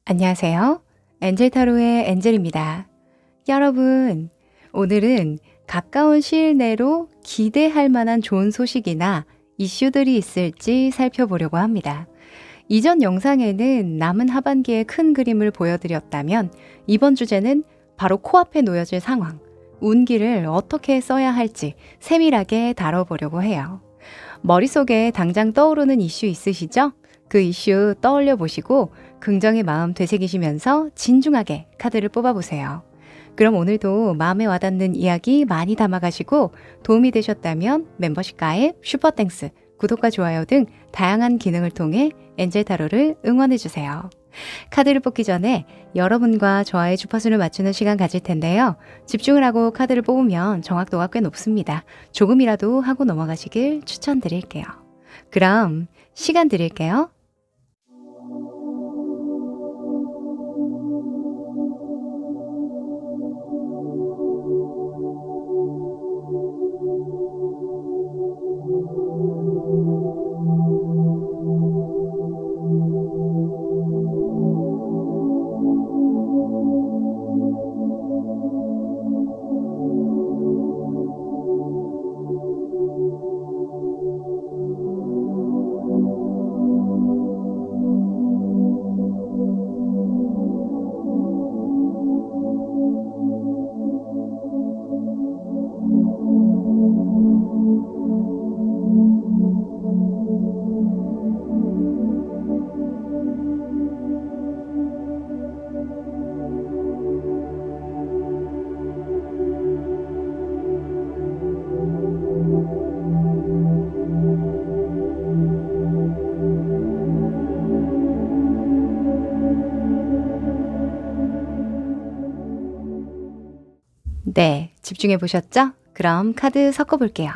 안녕하세요. 엔젤타로의 엔젤입니다. 여러분, 오늘은 가까운 시일 내로 기대할 만한 좋은 소식이나 이슈들이 있을지 살펴보려고 합니다. 이전 영상에는 남은 하반기의 큰 그림을 보여드렸다면 이번 주제는 바로 코앞에 놓여질 상황, 운기를 어떻게 써야 할지 세밀하게 다뤄보려고 해요. 머릿속에 당장 떠오르는 이슈 있으시죠? 그 이슈 떠올려 보시고 긍정의 마음 되새기시면서 진중하게 카드를 뽑아보세요. 그럼 오늘도 마음에 와닿는 이야기 많이 담아가시고 도움이 되셨다면 멤버십 가입, 슈퍼땡스, 구독과 좋아요 등 다양한 기능을 통해 엔젤타로를 응원해주세요. 카드를 뽑기 전에 여러분과 저와의 주파수를 맞추는 시간 가질 텐데요. 집중을 하고 카드를 뽑으면 정확도가 꽤 높습니다. 조금이라도 하고 넘어가시길 추천드릴게요. 그럼 시간 드릴게요. 네, 집중해 보셨죠? 그럼 카드 섞어 볼게요.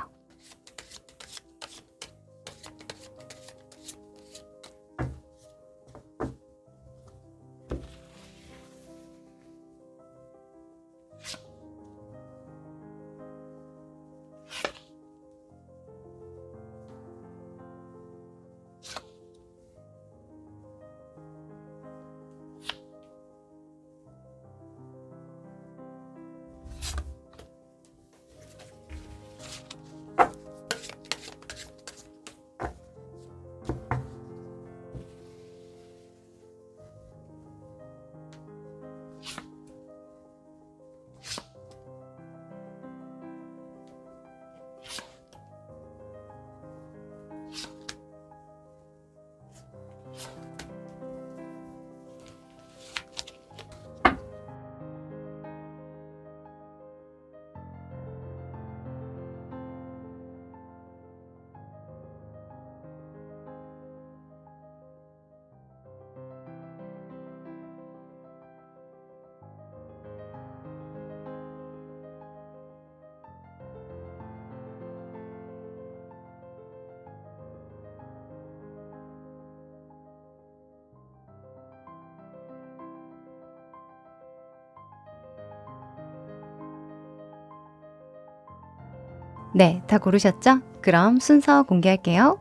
네, 다 고르셨죠? 그럼 순서 공개할게요.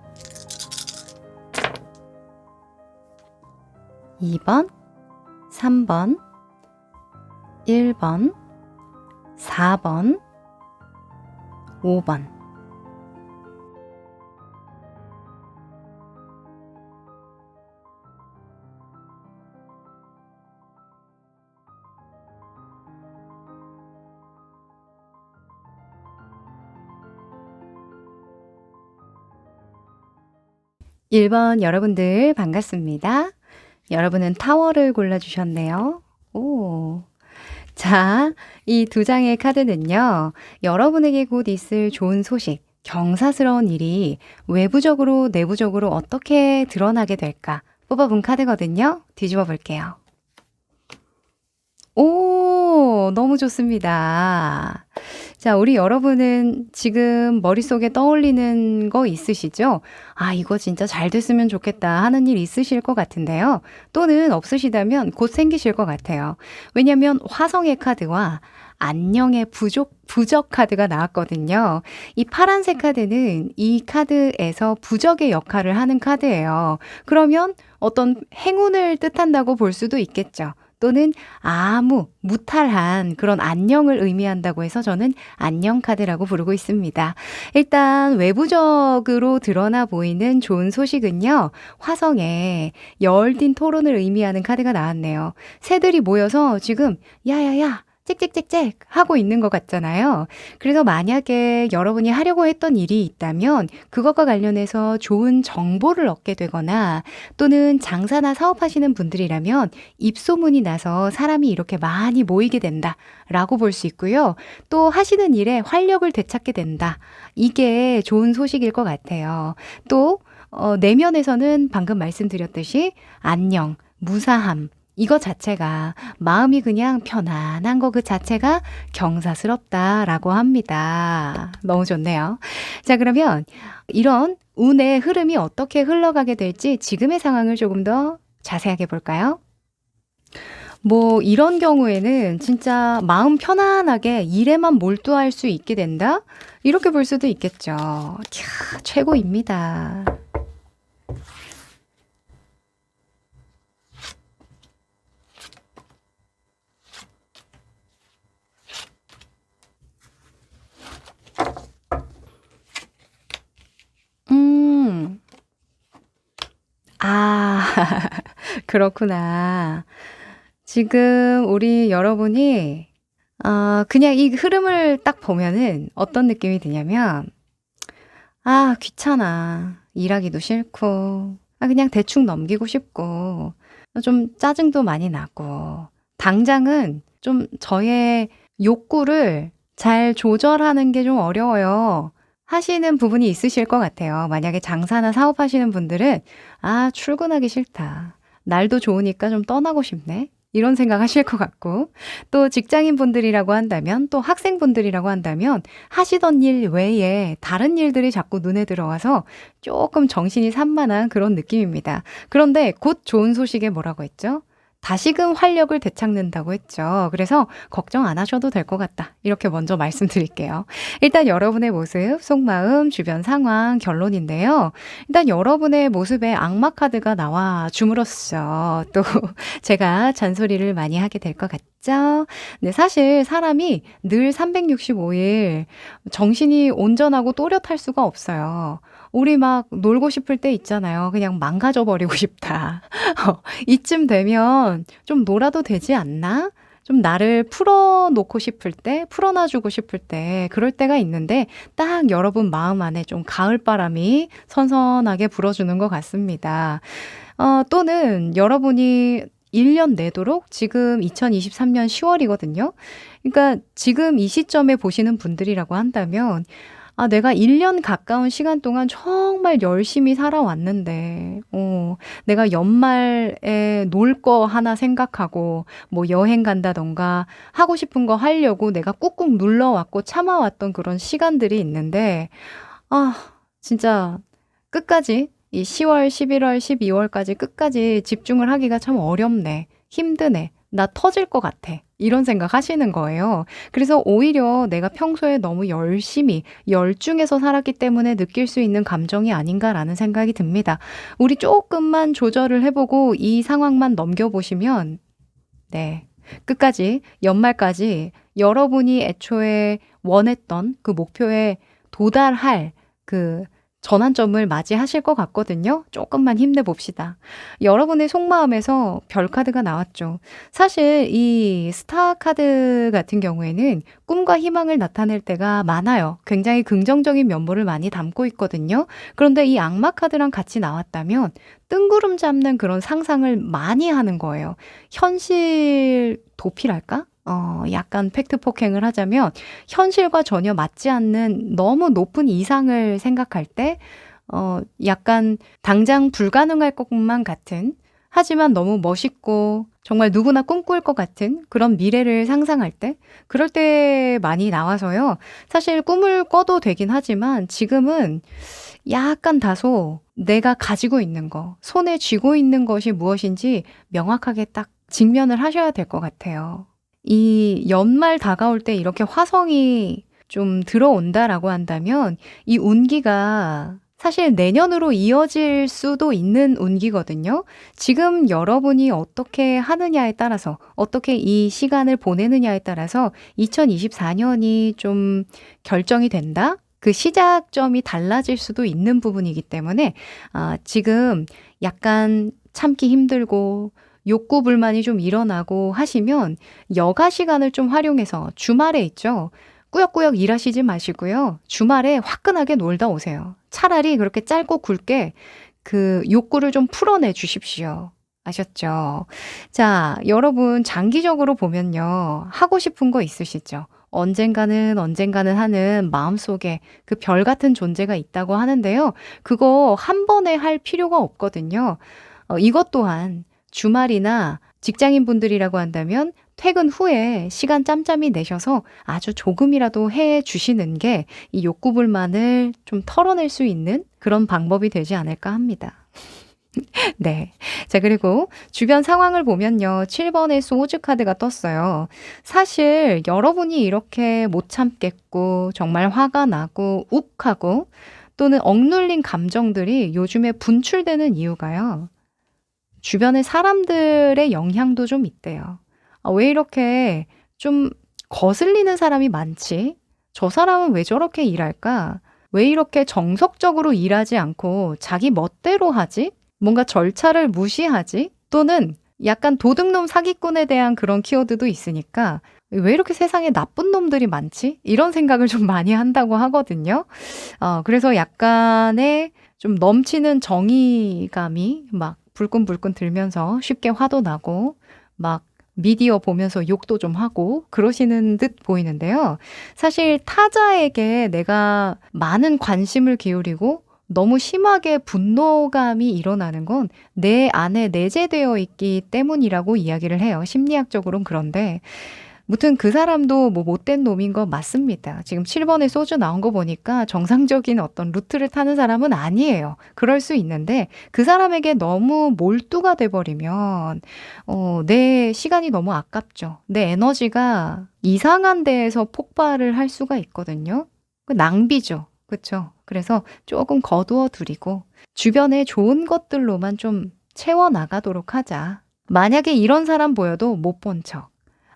2번, 3번, 1번, 4번, 5번. 일 번 여러분들 반갑습니다. 여러분은 타워를 골라주셨네요. 오. 자, 이 두 장의 카드는요, 여러분에게 곧 있을 좋은 소식, 경사스러운 일이 외부적으로, 내부적으로 어떻게 드러나게 될까 뽑아본 카드거든요. 뒤집어 볼게요. 오, 너무 좋습니다. 자, 우리 여러분은 지금 머릿속에 떠올리는 거 있으시죠? 아, 이거 진짜 잘 됐으면 좋겠다 하는 일 있으실 것 같은데요. 또는 없으시다면 곧 생기실 것 같아요. 왜냐면 화성의 카드와 안녕의 부적 카드가 나왔거든요. 이 파란색 카드는 이 카드에서 부적의 역할을 하는 카드예요. 그러면 어떤 행운을 뜻한다고 볼 수도 있겠죠. 또는 아무 무탈한 그런 안녕을 의미한다고 해서 저는 안녕 카드라고 부르고 있습니다. 일단 외부적으로 드러나 보이는 좋은 소식은요. 화성에 열띤 토론을 의미하는 카드가 나왔네요. 새들이 모여서 지금 야야야 짹짹짹짹 하고 있는 것 같잖아요. 그래서 만약에 여러분이 하려고 했던 일이 있다면 그것과 관련해서 좋은 정보를 얻게 되거나 또는 장사나 사업하시는 분들이라면 입소문이 나서 사람이 이렇게 많이 모이게 된다라고 볼 수 있고요. 또 하시는 일에 활력을 되찾게 된다. 이게 좋은 소식일 것 같아요. 또 내면에서는 방금 말씀드렸듯이 안녕, 무사함 이거 자체가 마음이 그냥 편안한 거 그 자체가 경사스럽다라고 합니다. 너무 좋네요. 자, 그러면 이런 운의 흐름이 어떻게 흘러가게 될지 지금의 상황을 조금 더 자세하게 볼까요? 뭐 이런 경우에는 진짜 마음 편안하게 일에만 몰두할 수 있게 된다? 이렇게 볼 수도 있겠죠. 캬, 최고입니다. 음. 아, 그렇구나. 지금 우리 여러분이 그냥 이 흐름을 딱 보면은 어떤 느낌이 드냐면 아, 귀찮아. 일하기도 싫고. 아, 그냥 대충 넘기고 싶고. 좀 짜증도 많이 나고. 당장은 좀 저의 욕구를 잘 조절하는 게 좀 어려워요. 하시는 부분이 있으실 것 같아요. 만약에 장사나 사업하시는 분들은 아, 출근하기 싫다. 날도 좋으니까 좀 떠나고 싶네. 이런 생각 하실 것 같고, 또 직장인 분들이라고 한다면, 또 학생분들이라고 한다면, 하시던 일 외에 다른 일들이 자꾸 눈에 들어와서 조금 정신이 산만한 그런 느낌입니다. 그런데 곧 좋은 소식에 뭐라고 했죠? 다시금 활력을 되찾는다고 했죠. 그래서 걱정 안 하셔도 될 것 같다. 이렇게 먼저 말씀드릴게요. 일단 여러분의 모습, 속마음, 주변 상황, 결론인데요. 일단 여러분의 모습에 악마 카드가 나와 주물었죠. 또 제가 잔소리를 많이 하게 될 것 같죠? 네, 사실 사람이 늘 365일 정신이 온전하고 또렷할 수가 없어요. 우리 막 놀고 싶을 때 있잖아요. 그냥 망가져 버리고 싶다. 이쯤 되면 좀 놀아도 되지 않나? 좀 나를 풀어놓고 싶을 때, 풀어놔주고 싶을 때, 그럴 때가 있는데, 딱 여러분 마음 안에 좀 가을바람이 선선하게 불어주는 것 같습니다. 또는 여러분이 1년 내도록 지금 2023년 10월이거든요. 그러니까 지금 이 시점에 보시는 분들이라고 한다면, 아, 내가 1년 가까운 시간 동안 정말 열심히 살아왔는데, 내가 연말에 놀 거 하나 생각하고, 뭐 여행 간다던가, 하고 싶은 거 하려고 내가 꾹꾹 눌러왔고 참아왔던 그런 시간들이 있는데, 아, 진짜 끝까지 이 10월, 11월, 12월까지 끝까지 집중을 하기가 참 어렵네. 힘드네. 나 터질 것 같아. 이런 생각 하시는 거예요. 그래서 오히려 내가 평소에 너무 열심히, 열중해서 살았기 때문에 느낄 수 있는 감정이 아닌가라는 생각이 듭니다. 우리 조금만 조절을 해보고 이 상황만 넘겨보시면, 네. 끝까지, 연말까지 여러분이 애초에 원했던 그 목표에 도달할 그 전환점을 맞이하실 것 같거든요. 조금만 힘내봅시다. 여러분의 속마음에서 별 카드가 나왔죠. 사실 이 스타 카드 같은 경우에는 꿈과 희망을 나타낼 때가 많아요. 굉장히 긍정적인 면모를 많이 담고 있거든요. 그런데 이 악마 카드랑 같이 나왔다면 뜬구름 잡는 그런 상상을 많이 하는 거예요. 현실 도피랄까? 약간 팩트 폭행을 하자면 현실과 전혀 맞지 않는 너무 높은 이상을 생각할 때 약간 당장 불가능할 것만 같은 하지만 너무 멋있고 정말 누구나 꿈꿀 것 같은 그런 미래를 상상할 때, 그럴 때 많이 나와서요. 사실 꿈을 꿔도 되긴 하지만 지금은 약간 다소 내가 가지고 있는 거, 손에 쥐고 있는 것이 무엇인지 명확하게 딱 직면을 하셔야 될 것 같아요. 이 연말 다가올 때 이렇게 화성이 좀 들어온다라고 한다면 이 운기가 사실 내년으로 이어질 수도 있는 운기거든요. 지금 여러분이 어떻게 하느냐에 따라서, 어떻게 이 시간을 보내느냐에 따라서 2024년이 좀 결정이 된다? 그 시작점이 달라질 수도 있는 부분이기 때문에 지금 약간 참기 힘들고 욕구 불만이 좀 일어나고 하시면 여가 시간을 좀 활용해서 주말에 있죠. 꾸역꾸역 일하시지 마시고요. 주말에 화끈하게 놀다 오세요. 차라리 그렇게 짧고 굵게 그 욕구를 좀 풀어내 주십시오. 아셨죠? 자, 여러분 장기적으로 보면요. 하고 싶은 거 있으시죠? 언젠가는 하는 마음속에 그 별 같은 존재가 있다고 하는데요. 그거 한 번에 할 필요가 없거든요. 이것 또한 주말이나 직장인 분들이라고 한다면 퇴근 후에 시간 짬짬이 내셔서 아주 조금이라도 해 주시는 게 이 욕구 불만을 좀 털어낼 수 있는 그런 방법이 되지 않을까 합니다. 네. 자, 그리고 주변 상황을 보면요. 7번의 소즈 카드가 떴어요. 사실 여러분이 이렇게 못 참겠고 정말 화가 나고 욱하고 또는 억눌린 감정들이 요즘에 분출되는 이유가요. 주변의 사람들의 영향도 좀 있대요. 왜 이렇게 좀 거슬리는 사람이 많지? 저 사람은 왜 저렇게 일할까? 왜 이렇게 정석적으로 일하지 않고 자기 멋대로 하지? 뭔가 절차를 무시하지? 또는 약간 도둑놈 사기꾼에 대한 그런 키워드도 있으니까 왜 이렇게 세상에 나쁜 놈들이 많지? 이런 생각을 좀 많이 한다고 하거든요. 그래서 약간의 좀 넘치는 정의감이 막 불끈불끈 들면서 쉽게 화도 나고 막 미디어 보면서 욕도 좀 하고 그러시는 듯 보이는데요. 사실 타자에게 내가 많은 관심을 기울이고 너무 심하게 분노감이 일어나는 건 내 안에 내재되어 있기 때문이라고 이야기를 해요. 심리학적으로는 그런데 무튼 그 사람도 뭐 못된 놈인 거 맞습니다. 지금 7번에 소주 나온 거 보니까 정상적인 어떤 루트를 타는 사람은 아니에요. 그럴 수 있는데 그 사람에게 너무 몰두가 돼버리면 내 시간이 너무 아깝죠. 내 에너지가 이상한 데에서 폭발을 할 수가 있거든요. 그 낭비죠. 그쵸? 그래서 조금 거두어 두리고 주변에 좋은 것들로만 좀 채워나가도록 하자. 만약에 이런 사람 보여도 못 본 척.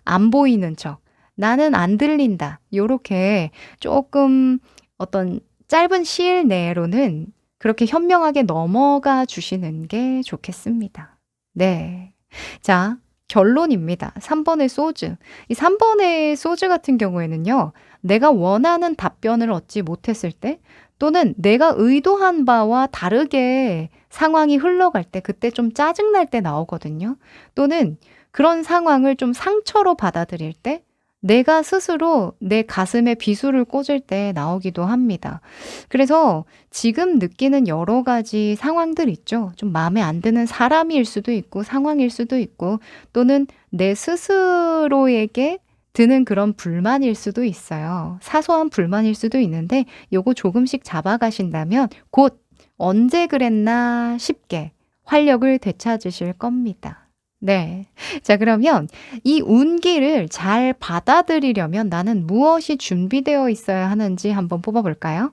안 보이는 척, 나는 안 들린다. 요렇게 조금 어떤 짧은 시일 내로는 그렇게 현명하게 넘어가 주시는 게 좋겠습니다. 네. 자, 결론입니다. 3번의 소즈. 이 3번의 소즈 같은 경우에는요, 내가 원하는 답변을 얻지 못했을 때, 또는 내가 의도한 바와 다르게 상황이 흘러갈 때, 그때 좀 짜증날 때 나오거든요. 또는 그런 상황을 좀 상처로 받아들일 때 내가 스스로 내 가슴에 비수를 꽂을 때 나오기도 합니다. 그래서 지금 느끼는 여러 가지 상황들 있죠. 좀 마음에 안 드는 사람일 수도 있고 상황일 수도 있고 또는 내 스스로에게 드는 그런 불만일 수도 있어요. 사소한 불만일 수도 있는데 요거 조금씩 잡아가신다면 곧 언제 그랬나 싶게 활력을 되찾으실 겁니다. 네. 자, 그러면 이 운기를 잘 받아들이려면 나는 무엇이 준비되어 있어야 하는지 한번 뽑아볼까요?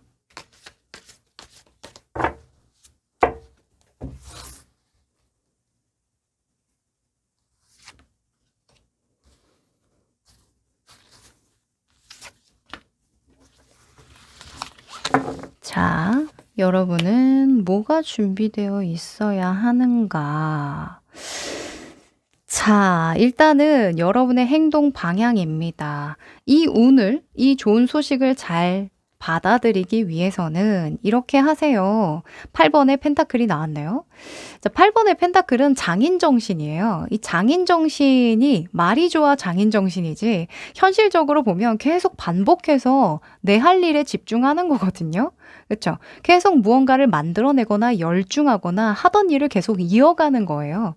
자, 여러분은 뭐가 준비되어 있어야 하는가? 자, 일단은 여러분의 행동 방향입니다. 이 운을, 이 좋은 소식을 잘 받아들이기 위해서는 이렇게 하세요. 8번의 펜타클이 나왔네요. 자, 8번의 펜타클은 장인 정신이에요. 이 장인 정신이 말이 좋아 장인 정신이지 현실적으로 보면 계속 반복해서 내 할 일에 집중하는 거거든요. 그쵸? 계속 무언가를 만들어내거나 열중하거나 하던 일을 계속 이어가는 거예요.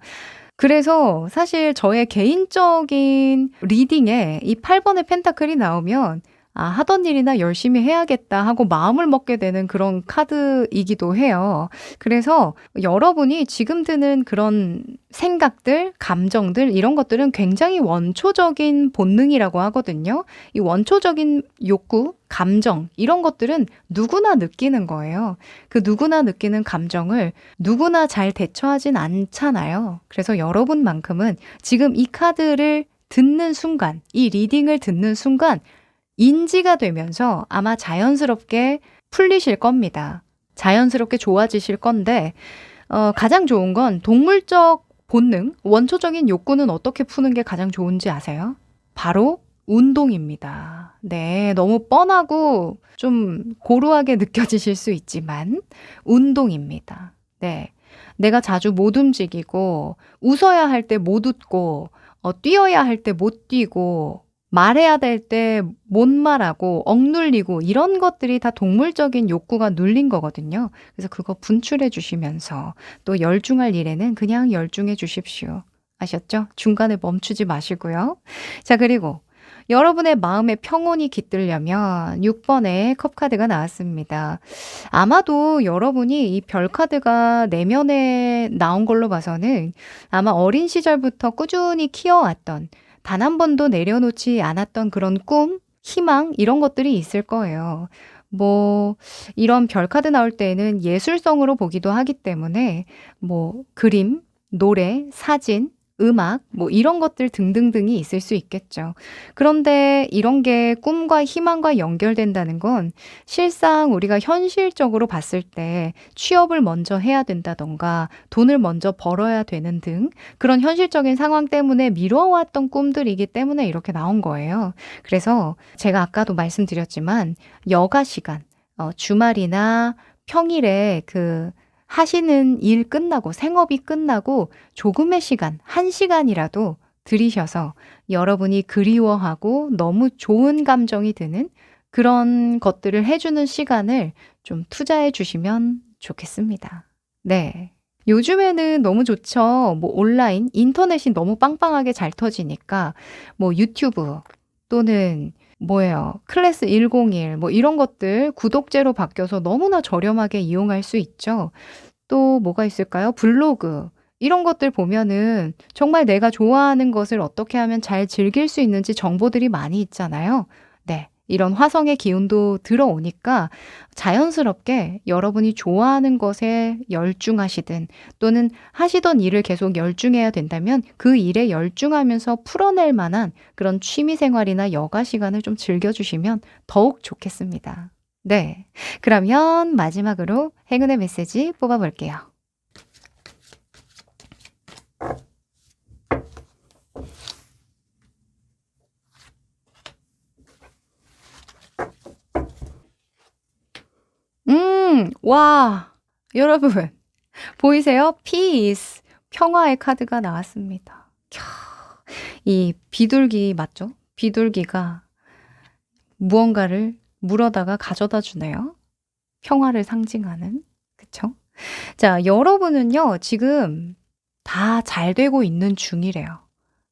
그래서 사실 저의 개인적인 리딩에 이 8 번의 펜타클이 나오면 '아 하던 일이나 열심히 해야겠다.' 하고 마음을 먹게 되는 그런 카드이기도 해요. 그래서 여러분이 지금 드는 그런 생각들, 감정들 이런 것들은 굉장히 원초적인 본능이라고 하거든요. 이 원초적인 욕구, 감정 이런 것들은 누구나 느끼는 거예요. 그 누구나 느끼는 감정을 누구나 잘 대처하진 않잖아요. 그래서 여러분만큼은 지금 이 카드를 듣는 순간, 이 리딩을 듣는 순간 인지가 되면서 아마 자연스럽게 풀리실 겁니다. 자연스럽게 좋아지실 건데 가장 좋은 건 동물적 본능, 원초적인 욕구는 어떻게 푸는 게 가장 좋은지 아세요? 바로 운동입니다. 네, 너무 뻔하고 좀 고루하게 느껴지실 수 있지만 운동입니다. 네. 내가 자주 못 움직이고 웃어야 할 때 못 웃고 뛰어야 할 때 못 뛰고 말해야 될 때 못 말하고 억눌리고 이런 것들이 다 동물적인 욕구가 눌린 거거든요. 그래서 그거 분출해 주시면서 또 열중할 일에는 그냥 열중해 주십시오. 아셨죠? 중간에 멈추지 마시고요. 자, 그리고 여러분의 마음의 평온이 깃들려면 6 번의 컵 카드가 나왔습니다. 아마도 여러분이 이 별 카드가 내면에 나온 걸로 봐서는 아마 어린 시절부터 꾸준히 키워왔던 단 한 번도 내려놓지 않았던 그런 꿈, 희망 이런 것들이 있을 거예요. 뭐 이런 별 카드 나올 때에는 예술성으로 보기도 하기 때문에 뭐 그림, 노래, 사진, 음악 뭐 이런 것들 등등등이 있을 수 있겠죠. 그런데 이런 게 꿈과 희망과 연결된다는 건 실상 우리가 현실적으로 봤을 때 취업을 먼저 해야 된다든가 돈을 먼저 벌어야 되는 등 그런 현실적인 상황 때문에 미뤄왔던 꿈들이기 때문에 이렇게 나온 거예요. 그래서 제가 아까도 말씀드렸지만 여가 시간, 주말이나 평일에 그 하시는 일 끝나고 생업이 끝나고 조금의 시간, 1 시간이라도 들이셔서 여러분이 그리워하고 너무 좋은 감정이 드는 그런 것들을 해 주는 시간을 좀 투자해 주시면 좋겠습니다. 네. 요즘에는 너무 좋죠. 뭐 온라인, 인터넷이 너무 빵빵하게 잘 터지니까 뭐 유튜브 또는 뭐예요? 클래스 101 뭐 이런 것들 구독제로 바뀌어서 너무나 저렴하게 이용할 수 있죠. 또 뭐가 있을까요? 블로그 이런 것들 보면은 정말 내가 좋아하는 것을 어떻게 하면 잘 즐길 수 있는지 정보들이 많이 있잖아요. 네. 이런 화성의 기운도 들어오니까 자연스럽게 여러분이 좋아하는 것에 열중하시든 또는 하시던 일을 계속 열중해야 된다면 그 일에 열중하면서 풀어낼 만한 그런 취미 생활이나 여가 시간을 좀 즐겨주시면 더욱 좋겠습니다. 네. 그러면 마지막으로 행운의 메시지 뽑아볼게요. 와. 여러분 보이세요? Peace. 평화의 카드가 나왔습니다. 캬. 이 비둘기 맞죠? 비둘기가 무언가를 물어다가 가져다 주네요. 평화를 상징하는. 그쵸? 자, 여러분은요, 지금 다 잘 되고 있는 중이래요.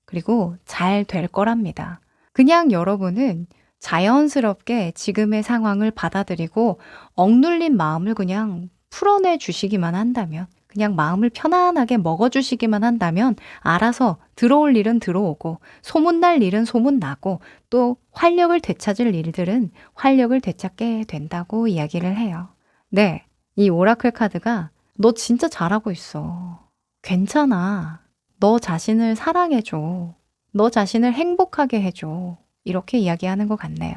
그리고 잘 될 거랍니다. 그냥 여러분은 자연스럽게 지금의 상황을 받아들이고 억눌린 마음을 그냥 풀어내 주시기만 한다면, 그냥 마음을 편안하게 먹어주시기만 한다면 알아서 들어올 일은 들어오고 소문날 일은 소문나고 또 활력을 되찾을 일들은 활력을 되찾게 된다고 이야기를 해요. 네, 이 오라클 카드가 너 진짜 잘하고 있어. 괜찮아. 너 자신을 사랑해줘. 너 자신을 행복하게 해줘. 이렇게 이야기하는 것 같네요.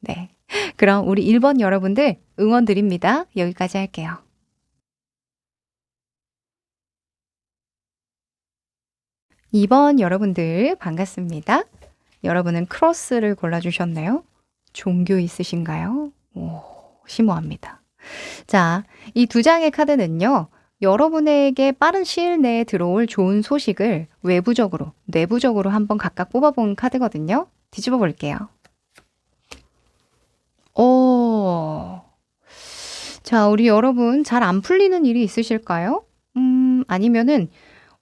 네. 그럼 우리 1번 여러분들 응원 드립니다. 여기까지 할게요. 2번 여러분들 반갑습니다. 여러분은 크로스를 골라주셨네요. 종교 있으신가요? 오, 심오합니다. 자, 이 2장의 카드는요. 여러분에게 빠른 시일 내에 들어올 좋은 소식을 외부적으로, 내부적으로 한번 각각 뽑아본 카드거든요. 뒤집어 볼게요. 오, 자, 우리 여러분 잘 안 풀리는 일이 있으실까요? 아니면은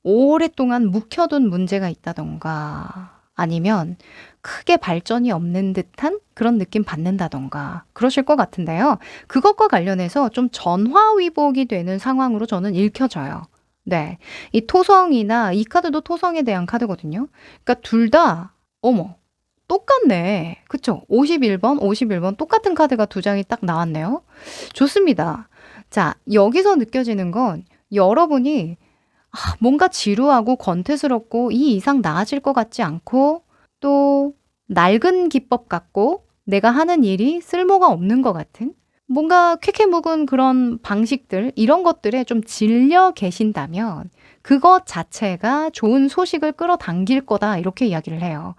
오랫동안 묵혀둔 문제가 있다던가 아니면 크게 발전이 없는 듯한 그런 느낌 받는다던가 그러실 것 같은데요. 그것과 관련해서 좀 전화위복이 되는 상황으로 저는 읽혀져요. 네. 이 토성이나 이 카드도 토성에 대한 카드거든요. 그러니까 둘 다 어머 똑같네. 그쵸? 51번, 51번 똑같은 카드가 두 장이 딱 나왔네요. 좋습니다. 자, 여기서 느껴지는 건 여러분이 뭔가 지루하고 권태스럽고 이 이상 나아질 것 같지 않고 또 낡은 기법 같고 내가 하는 일이 쓸모가 없는 것 같은 뭔가 쾌쾌 묵은 그런 방식들 이런 것들에 좀 질려 계신다면 그것 자체가 좋은 소식을 끌어당길 거다 이렇게 이야기를 해요.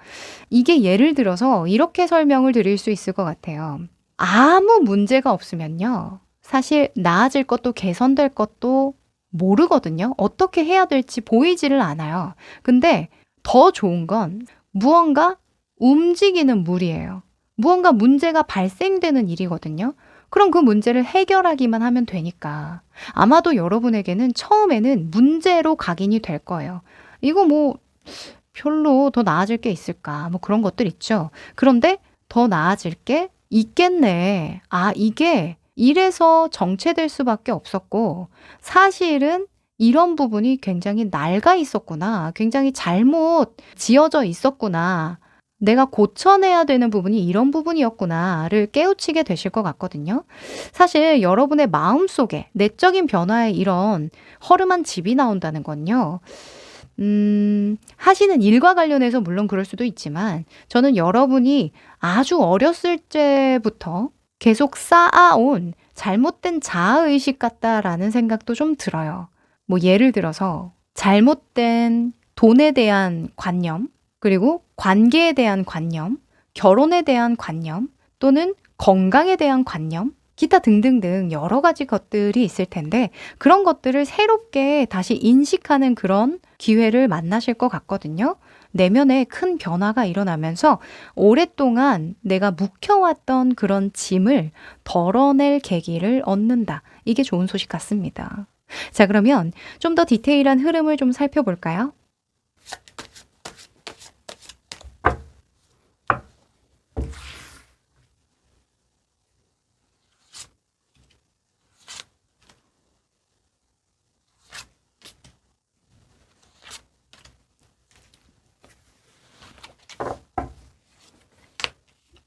이게 예를 들어서 이렇게 설명을 드릴 수 있을 것 같아요. 아무 문제가 없으면요. 사실 나아질 것도 개선될 것도 모르거든요. 어떻게 해야 될지 보이지를 않아요. 근데 더 좋은 건 무언가 움직이는 물이에요. 무언가 문제가 발생되는 일이거든요. 그럼 그 문제를 해결하기만 하면 되니까. 아마도 여러분에게는 처음에는 문제로 각인이 될 거예요. 이거 뭐 별로 더 나아질 게 있을까? 뭐 그런 것들 있죠. 그런데 더 나아질 게 있겠네. 아, 이게 이래서 정체될 수밖에 없었고, 사실은 이런 부분이 굉장히 낡아 있었구나. 굉장히 잘못 지어져 있었구나. 내가 고쳐내야 되는 부분이 이런 부분이었구나를 깨우치게 되실 것 같거든요. 사실 여러분의 마음속에 내적인 변화에 이런 허름한 집이 나온다는 건요. 하시는 일과 관련해서 물론 그럴 수도 있지만 저는 여러분이 아주 어렸을 때부터 계속 쌓아온 잘못된 자아의식 같다라는 생각도 좀 들어요. 뭐 예를 들어서 잘못된 돈에 대한 관념, 그리고 관계에 대한 관념, 결혼에 대한 관념, 또는 건강에 대한 관념, 기타 등등등 여러 가지 것들이 있을 텐데 그런 것들을 새롭게 다시 인식하는 그런 기회를 만나실 것 같거든요. 내면에 큰 변화가 일어나면서 오랫동안 내가 묵혀왔던 그런 짐을 덜어낼 계기를 얻는다. 이게 좋은 소식 같습니다. 자, 그러면 좀 더 디테일한 흐름을 좀 살펴볼까요?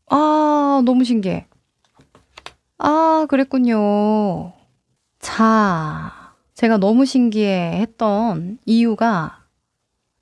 아, 너무 신기해. 아, 그랬군요. 자, 제가 너무 신기해 했던 이유가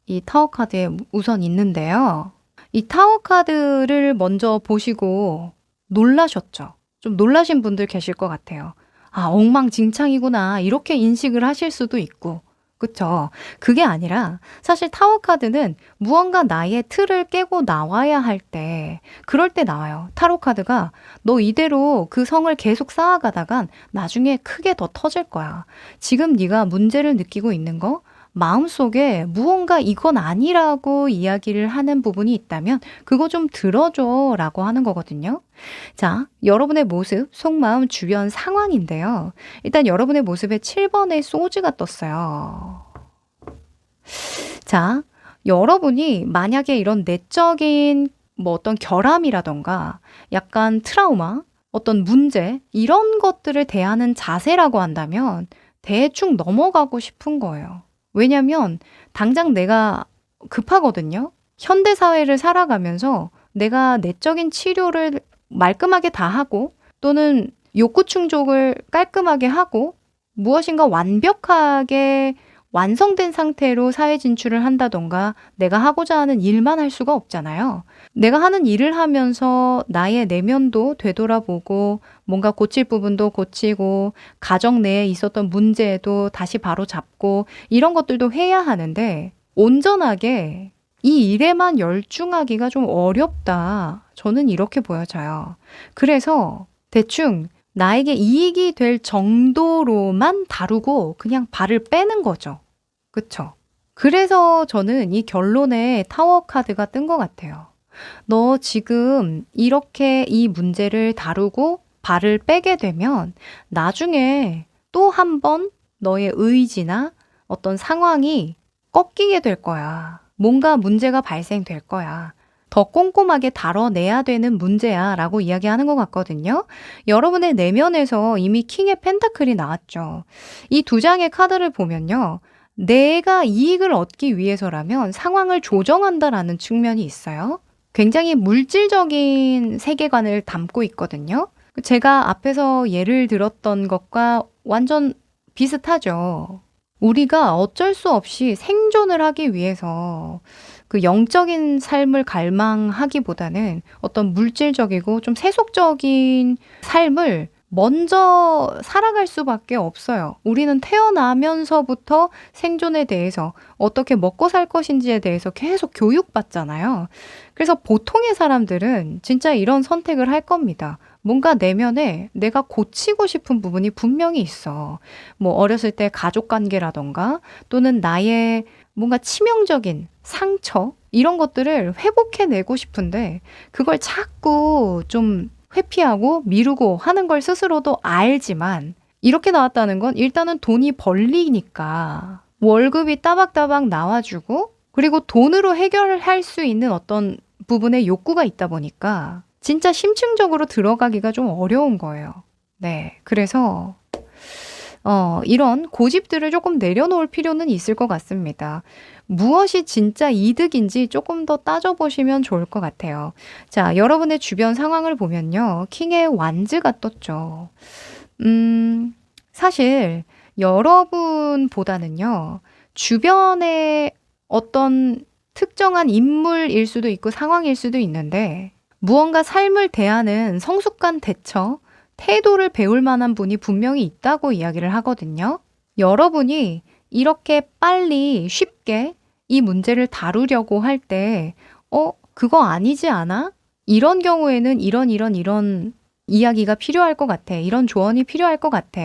이 타워 카드에 우선 있는데요. 이 타워 카드를 먼저 보시고 놀라셨죠? 좀 놀라신 분들 계실 것 같아요. 아, 엉망진창이구나. 이렇게 인식을 하실 수도 있고. 그쵸? 그게 아니라 사실 타워 카드는 무언가 나의 틀을 깨고 나와야 할 때, 그럴 때 나와요. 타로 카드가 너 이대로 그 성을 계속 쌓아가다간 나중에 크게 더 터질 거야. 지금 네가 문제를 느끼고 있는 거 마음속에 무언가 이건 아니라고 이야기를 하는 부분이 있다면 그거 좀 들어줘 라고 하는 거거든요. 자, 여러분의 모습, 속마음, 주변 상황인데요. 일단 여러분의 모습에 7번의 소즈가 떴어요. 자, 여러분이 만약에 이런 내적인 뭐 어떤 결함이라던가 약간 트라우마, 어떤 문제, 이런 것들을 대하는 자세라고 한다면 대충 넘어가고 싶은 거예요. 왜냐면 당장 내가 급하거든요. 현대 사회를 살아가면서 내가 내적인 치료를 말끔하게 다 하고 또는 욕구 충족을 깔끔하게 하고 무엇인가 완벽하게 완성된 상태로 사회 진출을 한다던가 내가 하고자 하는 일만 할 수가 없잖아요. 내가 하는 일을 하면서 나의 내면도 되돌아보고 뭔가 고칠 부분도 고치고 가정 내에 있었던 문제도 다시 바로 잡고 이런 것들도 해야 하는데 온전하게 이 일에만 열중하기가 좀 어렵다. 저는 이렇게 보여져요. 그래서 대충 나에게 이익이 될 정도로만 다루고 그냥 발을 빼는 거죠. 그쵸? 그래서 저는 이 결론에 타워 카드가 뜬 것 같아요. 너 지금 이렇게 이 문제를 다루고 발을 빼게 되면 나중에 또 한 번 너의 의지나 어떤 상황이 꺾이게 될 거야. 뭔가 문제가 발생될 거야. 더 꼼꼼하게 다뤄내야 되는 문제야 라고 이야기하는 것 같거든요. 여러분의 내면에서 이미 킹의 펜타클이 나왔죠. 이 두 장의 카드를 보면요. 내가 이익을 얻기 위해서라면 상황을 조정한다라는 측면이 있어요. 굉장히 물질적인 세계관을 담고 있거든요. 제가 앞에서 예를 들었던 것과 완전 비슷하죠. 우리가 어쩔 수 없이 생존을 하기 위해서 그 영적인 삶을 갈망하기보다는 어떤 물질적이고 좀 세속적인 삶을 먼저 살아갈 수밖에 없어요. 우리는 태어나면서부터 생존에 대해서 어떻게 먹고 살 것인지에 대해서 계속 교육받잖아요. 그래서 보통의 사람들은 진짜 이런 선택을 할 겁니다. 뭔가 내면에 내가 고치고 싶은 부분이 분명히 있어. 뭐 어렸을 때 가족 관계라던가 또는 나의 뭔가 치명적인 상처 이런 것들을 회복해내고 싶은데 그걸 자꾸 좀 회피하고 미루고 하는 걸 스스로도 알지만 이렇게 나왔다는 건 일단은 돈이 벌리니까 월급이 따박따박 나와주고 그리고 돈으로 해결할 수 있는 어떤 부분에 욕구가 있다 보니까 진짜 심층적으로 들어가기가 좀 어려운 거예요. 네. 그래서 이런 고집들을 조금 내려놓을 필요는 있을 것 같습니다. 무엇이 진짜 이득인지 조금 더 따져보시면 좋을 것 같아요. 자, 여러분의 주변 상황을 보면요. 킹의 완즈가 떴죠. 사실 여러분보다는요. 주변의 어떤 특정한 인물일 수도 있고 상황일 수도 있는데 무언가 삶을 대하는 성숙한 대처, 태도를 배울 만한 분이 분명히 있다고 이야기를 하거든요. 여러분이 이렇게 빨리 쉽게 이 문제를 다루려고 할 때, 그거 아니지 않아? 이런 경우에는 이런 이야기가 필요할 것 같아. 이런 조언이 필요할 것 같아.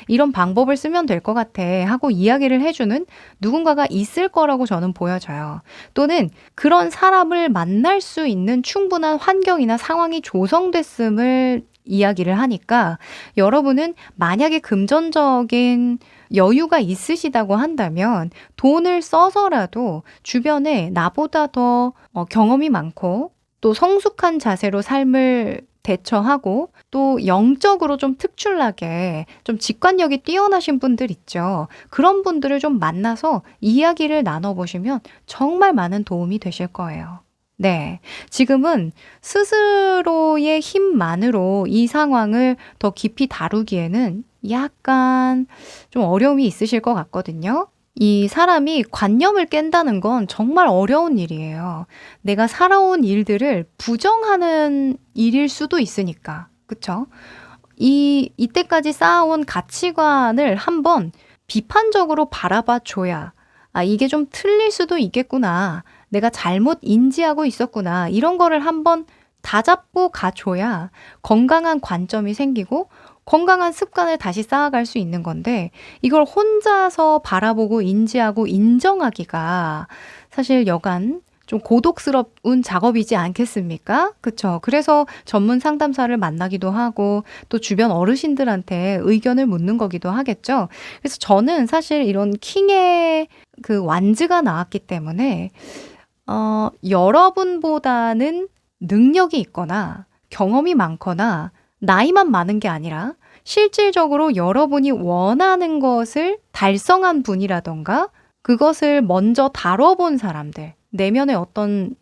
이런 방법을 쓰면 될 것 같아. 하고 이야기를 해주는 누군가가 있을 거라고 저는 보여져요. 또는 그런 사람을 만날 수 있는 충분한 환경이나 상황이 조성됐음을 이야기를 하니까 여러분은 만약에 금전적인 여유가 있으시다고 한다면 돈을 써서라도 주변에 나보다 더 경험이 많고 또 성숙한 자세로 삶을 대처하고 또 영적으로 좀 특출나게 좀 직관력이 뛰어나신 분들 있죠. 그런 분들을 좀 만나서 이야기를 나눠보시면 정말 많은 도움이 되실 거예요. 네. 지금은 스스로의 힘만으로 이 상황을 더 깊이 다루기에는 약간 좀 어려움이 있으실 것 같거든요. 이 사람이 관념을 깬다는 건 정말 어려운 일이에요. 내가 살아온 일들을 부정하는 일일 수도 있으니까. 그쵸? 이때까지 쌓아온 가치관을 한번 비판적으로 바라봐 줘야, 이게 좀 틀릴 수도 있겠구나. 내가 잘못 인지하고 있었구나. 이런 거를 한번 다잡고 가줘야 건강한 관점이 생기고 건강한 습관을 다시 쌓아갈 수 있는 건데 이걸 혼자서 바라보고 인지하고 인정하기가 사실 여간 좀 고독스러운 작업이지 않겠습니까? 그쵸? 그래서 전문 상담사를 만나기도 하고 또 주변 어르신들한테 의견을 묻는 거기도 하겠죠. 그래서 저는 사실 이런 킹의 그 완즈가 나왔기 때문에 여러분보다는 능력이 있거나 경험이 많거나 나이만 많은 게 아니라 실질적으로 여러분이 원하는 것을 달성한 분이라던가 그것을 먼저 다뤄본 사람들, 내면의 어떤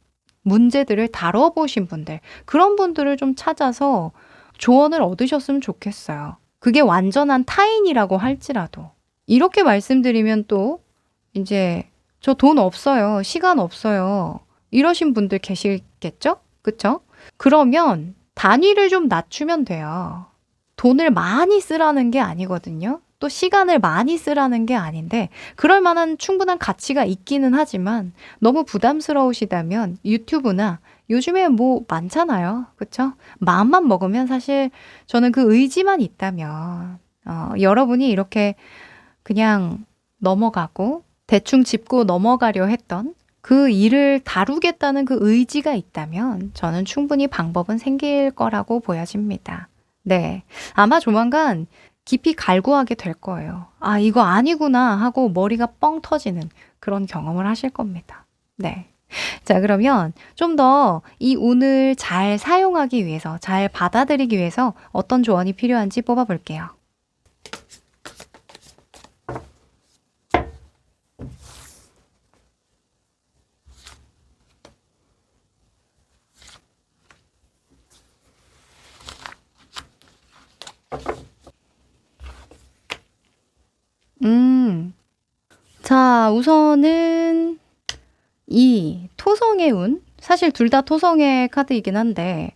문제들을 다뤄보신 분들, 그런 분들을 좀 찾아서 조언을 얻으셨으면 좋겠어요. 그게 완전한 타인이라고 할지라도. 이렇게 말씀드리면 또 이제 저 돈 없어요. 시간 없어요. 이러신 분들 계시겠죠? 그쵸? 그러면 단위를 좀 낮추면 돼요. 돈을 많이 쓰라는 게 아니거든요. 또 시간을 많이 쓰라는 게 아닌데 그럴 만한 충분한 가치가 있기는 하지만 너무 부담스러우시다면 유튜브나 요즘에 뭐 많잖아요. 그쵸? 마음만 먹으면 사실 저는 그 의지만 있다면 여러분이 이렇게 그냥 넘어가고 대충 짚고 넘어가려 했던 그 일을 다루겠다는 그 의지가 있다면 저는 충분히 방법은 생길 거라고 보여집니다. 네. 아마 조만간 깊이 갈구하게 될 거예요. '아 이거 아니구나.' 하고 머리가 뻥 터지는 그런 경험을 하실 겁니다. 네. 자 그러면 좀 더 이 운을 잘 사용하기 위해서 잘 받아들이기 위해서 어떤 조언이 필요한지 뽑아 볼게요. 음. 자 우선은 이 토성의 운 사실 둘 다 토성의 카드이긴 한데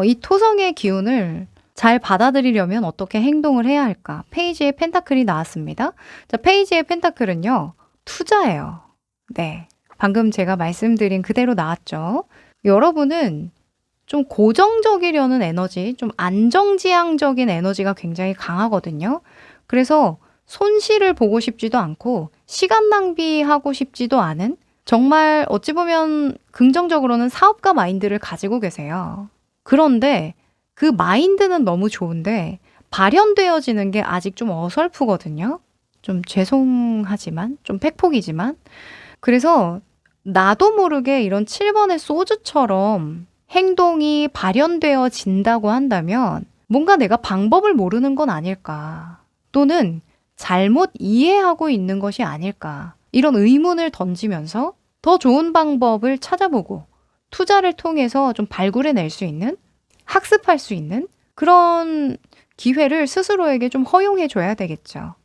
이 토성의 기운을 잘 받아들이려면 어떻게 행동을 해야 할까? 페이지에 펜타클이 나왔습니다. 자 페이지의 펜타클은요. 투자예요. 네. 방금 제가 말씀드린 그대로 나왔죠. 여러분은 좀 고정적이려는 에너지, 좀 안정지향적인 에너지가 굉장히 강하거든요. 그래서 손실을 보고 싶지도 않고 시간 낭비하고 싶지도 않은 정말 어찌 보면 긍정적으로는 사업가 마인드를 가지고 계세요. 그런데 그 마인드는 너무 좋은데 발현되어지는 게 아직 좀 어설프거든요. 좀 죄송하지만, 좀 팩폭이지만. 그래서 나도 모르게 이런 7번의 소주처럼 행동이 발현되어진다고 한다면 뭔가 내가 방법을 모르는 건 아닐까. 또는 잘못 이해하고 있는 것이 아닐까. 이런 의문을 던지면서 더 좋은 방법을 찾아보고 투자를 통해서 좀 발굴해낼 수 있는, 학습할 수 있는 그런 기회를 스스로에게 좀 허용해 줘야 되겠죠.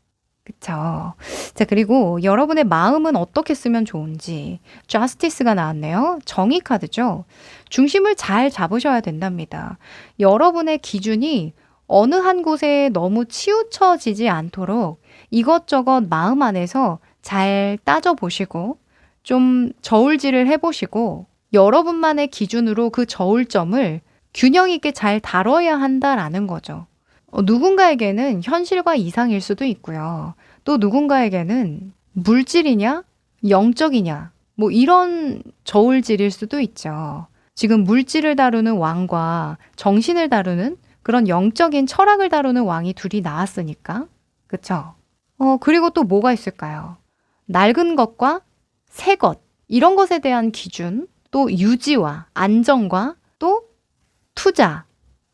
그쵸. 자, 그리고 여러분의 마음은 어떻게 쓰면 좋은지. Justice가 나왔네요. 정의 카드죠. 중심을 잘 잡으셔야 된답니다. 여러분의 기준이 어느 한 곳에 너무 치우쳐지지 않도록 이것저것 마음 안에서 잘 따져보시고 좀 저울질을 해보시고 여러분만의 기준으로 그 저울점을 균형 있게 잘 다뤄야 한다라는 거죠. 누군가에게는 현실과 이상일 수도 있고요. 또 누군가에게는 물질이냐, 영적이냐, 뭐 이런 저울질일 수도 있죠. 지금 물질을 다루는 왕과 정신을 다루는 그런 영적인 철학을 다루는 왕이 둘이 나왔으니까. 그쵸? 그리고 또 뭐가 있을까요? 낡은 것과 새 것, 이런 것에 대한 기준, 또 유지와 안정과 또 투자,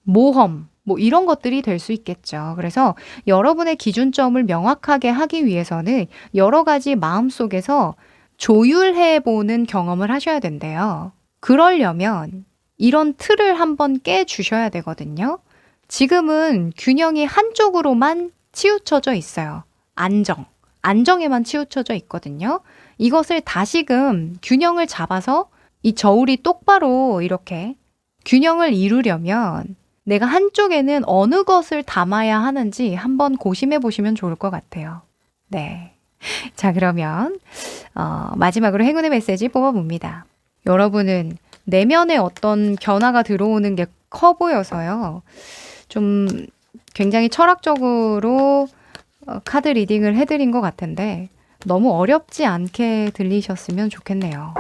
모험, 뭐 이런 것들이 될 수 있겠죠. 그래서 여러분의 기준점을 명확하게 하기 위해서는 여러 가지 마음속에서 조율해 보는 경험을 하셔야 된대요. 그러려면 이런 틀을 한번 깨 주셔야 되거든요. 지금은 균형이 한쪽으로만 치우쳐져 있어요. 안정에만 치우쳐져 있거든요. 이것을 다시금 균형을 잡아서 이 저울이 똑바로 이렇게 균형을 이루려면 내가 한쪽에는 어느 것을 담아야 하는지 한번 고심해 보시면 좋을 것 같아요. 네. 자, 그러면 마지막으로 행운의 메시지 뽑아봅니다. 여러분은 내면에 어떤 변화가 들어오는 게 커 보여서요. 좀 굉장히 철학적으로 카드 리딩을 해드린 것 같은데 너무 어렵지 않게 들리셨으면 좋겠네요.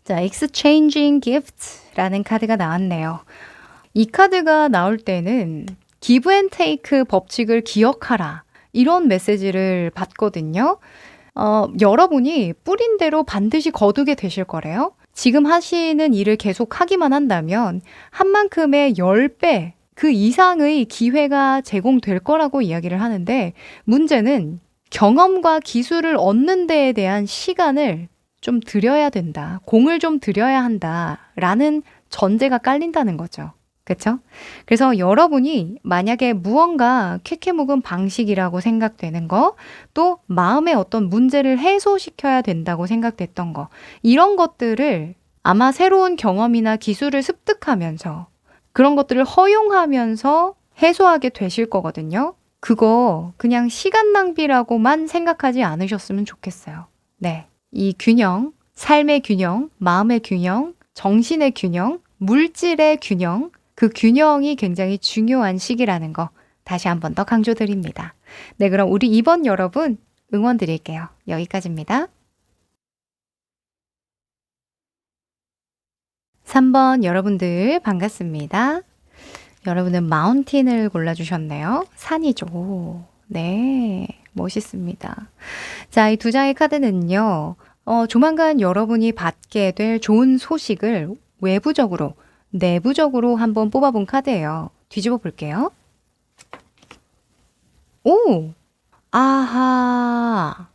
자, Exchanging Gifts라는 카드가 나왔네요. 이 카드가 나올 때는 Give and Take 법칙을 기억하라. 이런 메시지를 받거든요. 여러분이 뿌린 대로 반드시 거두게 되실 거래요. 지금 하시는 일을 계속 하기만 한다면 한 만큼의 10배 그 이상의 기회가 제공될 거라고 이야기를 하는데 문제는 경험과 기술을 얻는 데에 대한 시간을 좀 들여야 된다. 공을 좀 들여야 한다라는 전제가 깔린다는 거죠. 그렇죠? 그래서 여러분이 만약에 무언가 캐캐묵은 방식이라고 생각되는 거, 또 마음의 어떤 문제를 해소시켜야 된다고 생각됐던 거, 이런 것들을 아마 새로운 경험이나 기술을 습득하면서 그런 것들을 허용하면서 해소하게 되실 거거든요. 그거 그냥 시간 낭비라고만 생각하지 않으셨으면 좋겠어요. 네. 이 균형, 삶의 균형, 마음의 균형, 정신의 균형, 물질의 균형, 그 균형이 굉장히 중요한 시기라는 거 다시 한 번 더 강조드립니다. 네, 그럼 우리 2번 여러분 응원 드릴게요. 여기까지입니다. 3번 여러분들 반갑습니다. 여러분은 마운틴을 골라주셨네요. 산이죠. 네, 멋있습니다. 자, 이 두 장의 카드는요. 조만간 여러분이 받게 될 좋은 소식을 외부적으로, 내부적으로 한번 뽑아본 카드예요. 뒤집어 볼게요. 오! 아하.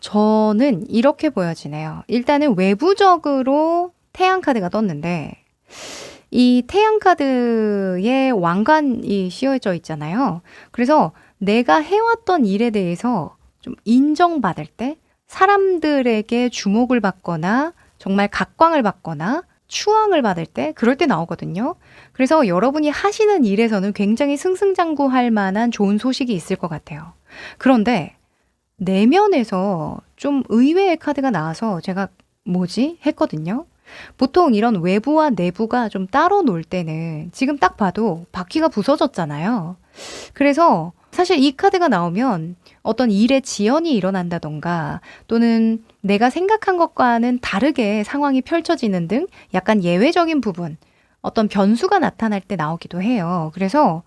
저는 이렇게 보여지네요. 일단은 외부적으로 태양 카드가 떴는데 이 태양 카드에 왕관이 씌워져 있잖아요. 그래서 내가 해왔던 일에 대해서 좀 인정받을 때 사람들에게 주목을 받거나 정말 각광을 받거나 추앙을 받을 때 그럴 때 나오거든요. 그래서 여러분이 하시는 일에서는 굉장히 승승장구할 만한 좋은 소식이 있을 것 같아요. 그런데 내면에서 좀 의외의 카드가 나와서 제가 뭐지? 했거든요. 보통 이런 외부와 내부가 좀 따로 놀 때는 지금 딱 봐도 바퀴가 부서졌잖아요. 그래서 사실 이 카드가 나오면 어떤 일의 지연이 일어난다던가 또는 내가 생각한 것과는 다르게 상황이 펼쳐지는 등 약간 예외적인 부분, 어떤 변수가 나타날 때 나오기도 해요. 그래서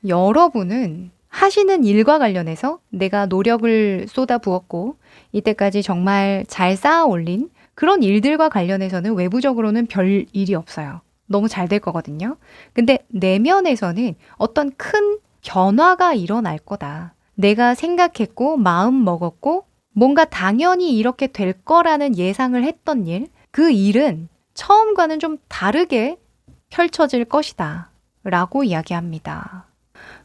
여러분은 하시는 일과 관련해서 내가 노력을 쏟아부었고 이때까지 정말 잘 쌓아 올린 그런 일들과 관련해서는 외부적으로는 별 일이 없어요. 너무 잘 될 거거든요. 근데 내면에서는 어떤 큰 변화가 일어날 거다. 내가 생각했고 마음 먹었고 뭔가 당연히 이렇게 될 거라는 예상을 했던 일, 그 일은 처음과는 좀 다르게 펼쳐질 것이다. 라고 이야기합니다.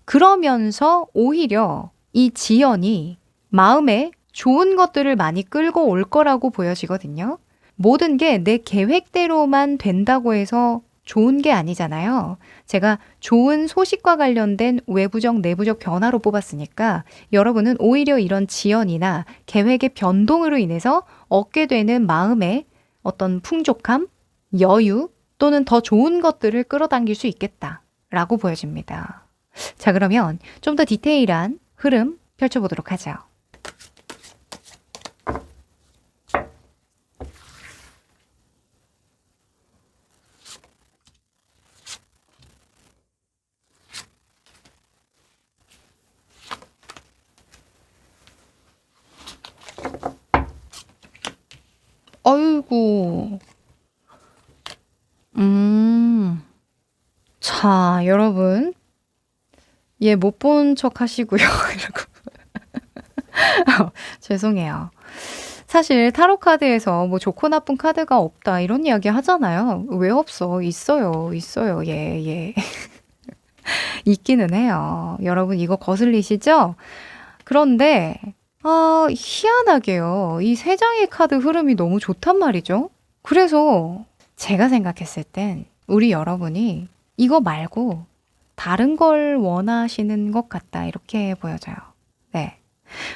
그러면서 오히려 이 지연이 마음에 좋은 것들을 많이 끌고 올 거라고 보여지거든요. 모든 게 내 계획대로만 된다고 해서 좋은 게 아니잖아요. 제가 좋은 소식과 관련된 외부적, 내부적 변화로 뽑았으니까 여러분은 오히려 이런 지연이나 계획의 변동으로 인해서 얻게 되는 마음의 어떤 풍족함, 여유 또는 더 좋은 것들을 끌어당길 수 있겠다라고 보여집니다. 자, 그러면 좀 더 디테일한 흐름 펼쳐보도록 하죠. 아이고. 자, 여러분. 얘 못 본 척 하시고요. 이러고. 죄송해요. 사실 타로 카드에서 뭐 좋고 나쁜 카드가 없다 이런 이야기 하잖아요. 왜 없어? 있어요. 있어요. 예, 예. 있기는 해요. 여러분 이거 거슬리시죠? 그런데 희한하게요. 이 세 장의 카드 흐름이 너무 좋단 말이죠. 그래서 제가 생각했을 땐 우리 여러분이 이거 말고 다른 걸 원하시는 것 같다 이렇게 보여져요. 네.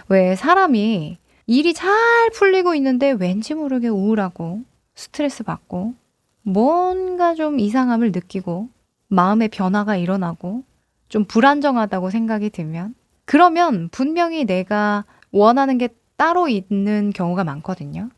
왜 사람이 일이 잘 풀리고 있는데 왠지 모르게 우울하고 스트레스 받고 뭔가 좀 이상함을 느끼고 마음의 변화가 일어나고 좀 불안정하다고 생각이 들면 그러면 분명히 내가 원하는 게 따로 있는 경우가 많거든요.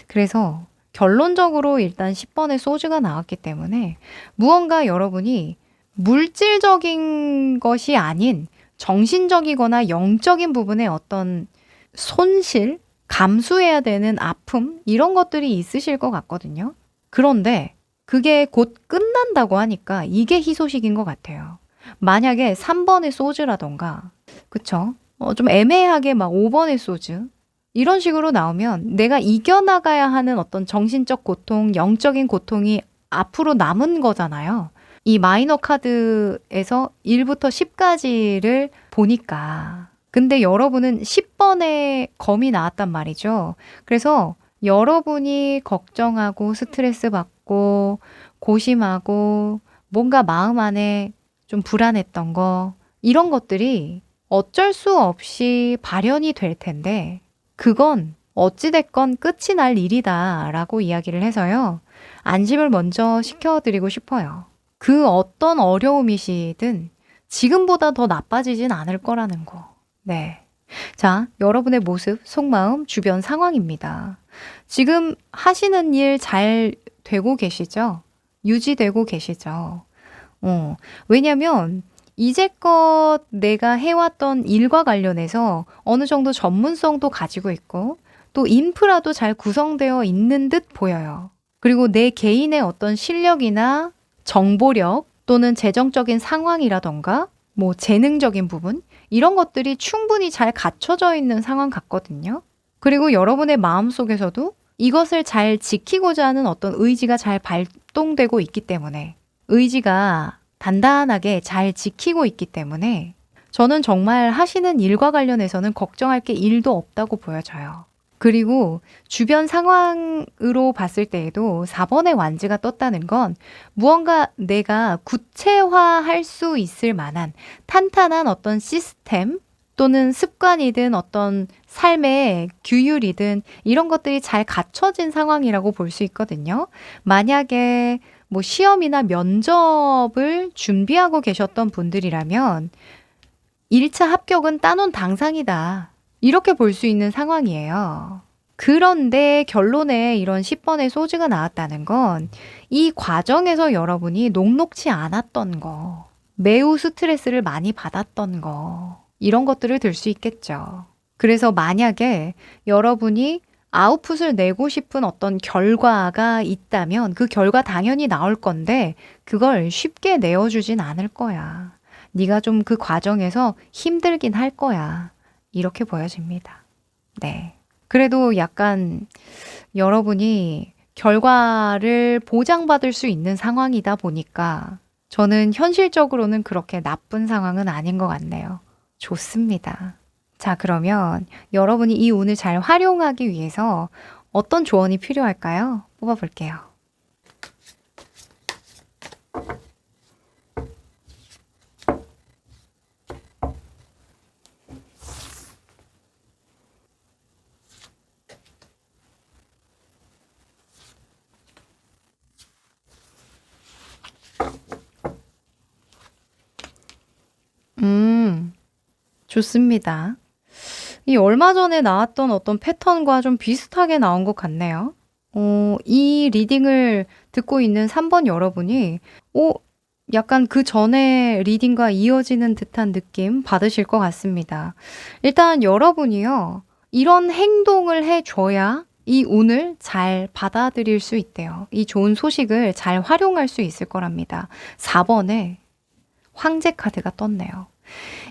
그래서 결론적으로 일단 10번의 소주가 나왔기 때문에 무언가 여러분이 물질적인 것이 아닌 정신적이거나 영적인 부분에 어떤 손실, 감수해야 되는 아픔 이런 것들이 있으실 것 같거든요. 그런데 그게 곧 끝난다고 하니까 이게 희소식인 것 같아요. 만약에 3번의 소주라던가 그쵸? 좀 애매하게 막 5번의 소주 이런 식으로 나오면 내가 이겨나가야 하는 어떤 정신적 고통, 영적인 고통이 앞으로 남은 거잖아요. 이 마이너 카드에서 1부터 10까지를 보니까. 근데 여러분은 10번의 검이 나왔단 말이죠. 그래서 여러분이 걱정하고 스트레스 받고 고심하고 뭔가 마음 안에 좀 불안했던 거 이런 것들이 어쩔 수 없이 발현이 될 텐데 그건 어찌됐건 끝이 날 일이다 라고 이야기를 해서요. 안심을 먼저 시켜드리고 싶어요. 그 어떤 어려움이시든 지금보다 더 나빠지진 않을 거라는 거. 네. 자, 여러분의 모습, 속마음, 주변 상황입니다. 지금 하시는 일 잘 되고 계시죠? 유지되고 계시죠? 왜냐면 이제껏 내가 해왔던 일과 관련해서 어느 정도 전문성도 가지고 있고 또 인프라도 잘 구성되어 있는 듯 보여요. 그리고 내 개인의 어떤 실력이나 정보력 또는 재정적인 상황이라던가 뭐 재능적인 부분 이런 것들이 충분히 잘 갖춰져 있는 상황 같거든요. 그리고 여러분의 마음속에서도 이것을 잘 지키고자 하는 어떤 의지가 잘 발동되고 있기 때문에 의지가 단단하게 잘 지키고 있기 때문에 저는 정말 하시는 일과 관련해서는 걱정할 게 1도 없다고 보여져요. 그리고 주변 상황으로 봤을 때에도 4번의 완즈가 떴다는 건 무언가 내가 구체화할 수 있을 만한 탄탄한 어떤 시스템 또는 습관이든 어떤 삶의 규율이든 이런 것들이 잘 갖춰진 상황이라고 볼 수 있거든요. 만약에 뭐 시험이나 면접을 준비하고 계셨던 분들이라면 1차 합격은 따놓은 당상이다. 이렇게 볼 수 있는 상황이에요. 그런데 결론에 이런 10번의 소지가 나왔다는 건 이 과정에서 여러분이 녹록치 않았던 거, 매우 스트레스를 많이 받았던 거, 이런 것들을 들 수 있겠죠. 그래서 만약에 여러분이 아웃풋을 내고 싶은 어떤 결과가 있다면 그 결과 당연히 나올 건데 그걸 쉽게 내어주진 않을 거야. 네가 좀 그 과정에서 힘들긴 할 거야. 이렇게 보여집니다. 네. 그래도 약간 여러분이 결과를 보장받을 수 있는 상황이다 보니까 저는 현실적으로는 그렇게 나쁜 상황은 아닌 것 같네요. 좋습니다. 자, 그러면 여러분이 이 운을 잘 활용하기 위해서 어떤 조언이 필요할까요? 뽑아볼게요. 좋습니다. 이 얼마 전에 나왔던 어떤 패턴과 좀 비슷하게 나온 것 같네요. 이 리딩을 듣고 있는 3번 여러분이 약간 그 전에 리딩과 이어지는 듯한 느낌 받으실 것 같습니다. 일단 여러분이요. 이런 행동을 해줘야 이 운을 잘 받아들일 수 있대요. 이 좋은 소식을 잘 활용할 수 있을 거랍니다. 4번에 황제 카드가 떴네요.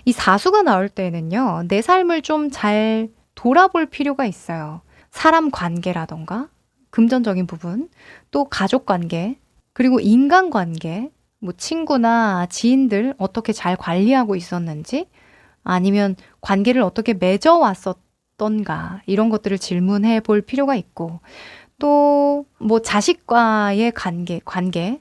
이 사수가 나올 때는요, 내 삶을 좀 잘 돌아볼 필요가 있어요. 사람 관계라던가, 금전적인 부분, 또 가족 관계, 그리고 인간 관계, 뭐 친구나 지인들 어떻게 잘 관리하고 있었는지, 아니면 관계를 어떻게 맺어왔었던가, 이런 것들을 질문해 볼 필요가 있고, 또 뭐 자식과의 관계,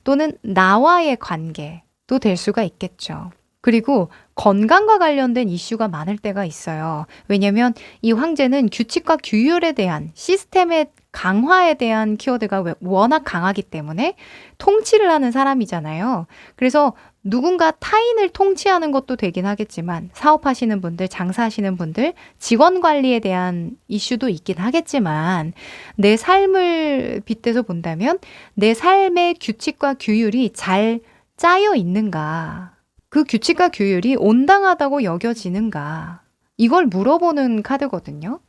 또는 나와의 관계도 될 수가 있겠죠. 그리고 건강과 관련된 이슈가 많을 때가 있어요. 왜냐면 이 황제는 규칙과 규율에 대한 시스템의 강화에 대한 키워드가 워낙 강하기 때문에 통치를 하는 사람이잖아요. 그래서 누군가 타인을 통치하는 것도 되긴 하겠지만 사업하시는 분들, 장사하시는 분들, 직원 관리에 대한 이슈도 있긴 하겠지만 내 삶을 빗대서 본다면 내 삶의 규칙과 규율이 잘 짜여 있는가? 그 규칙과 규율이 온당하다고 여겨지는가? 이걸 물어보는 카드거든요.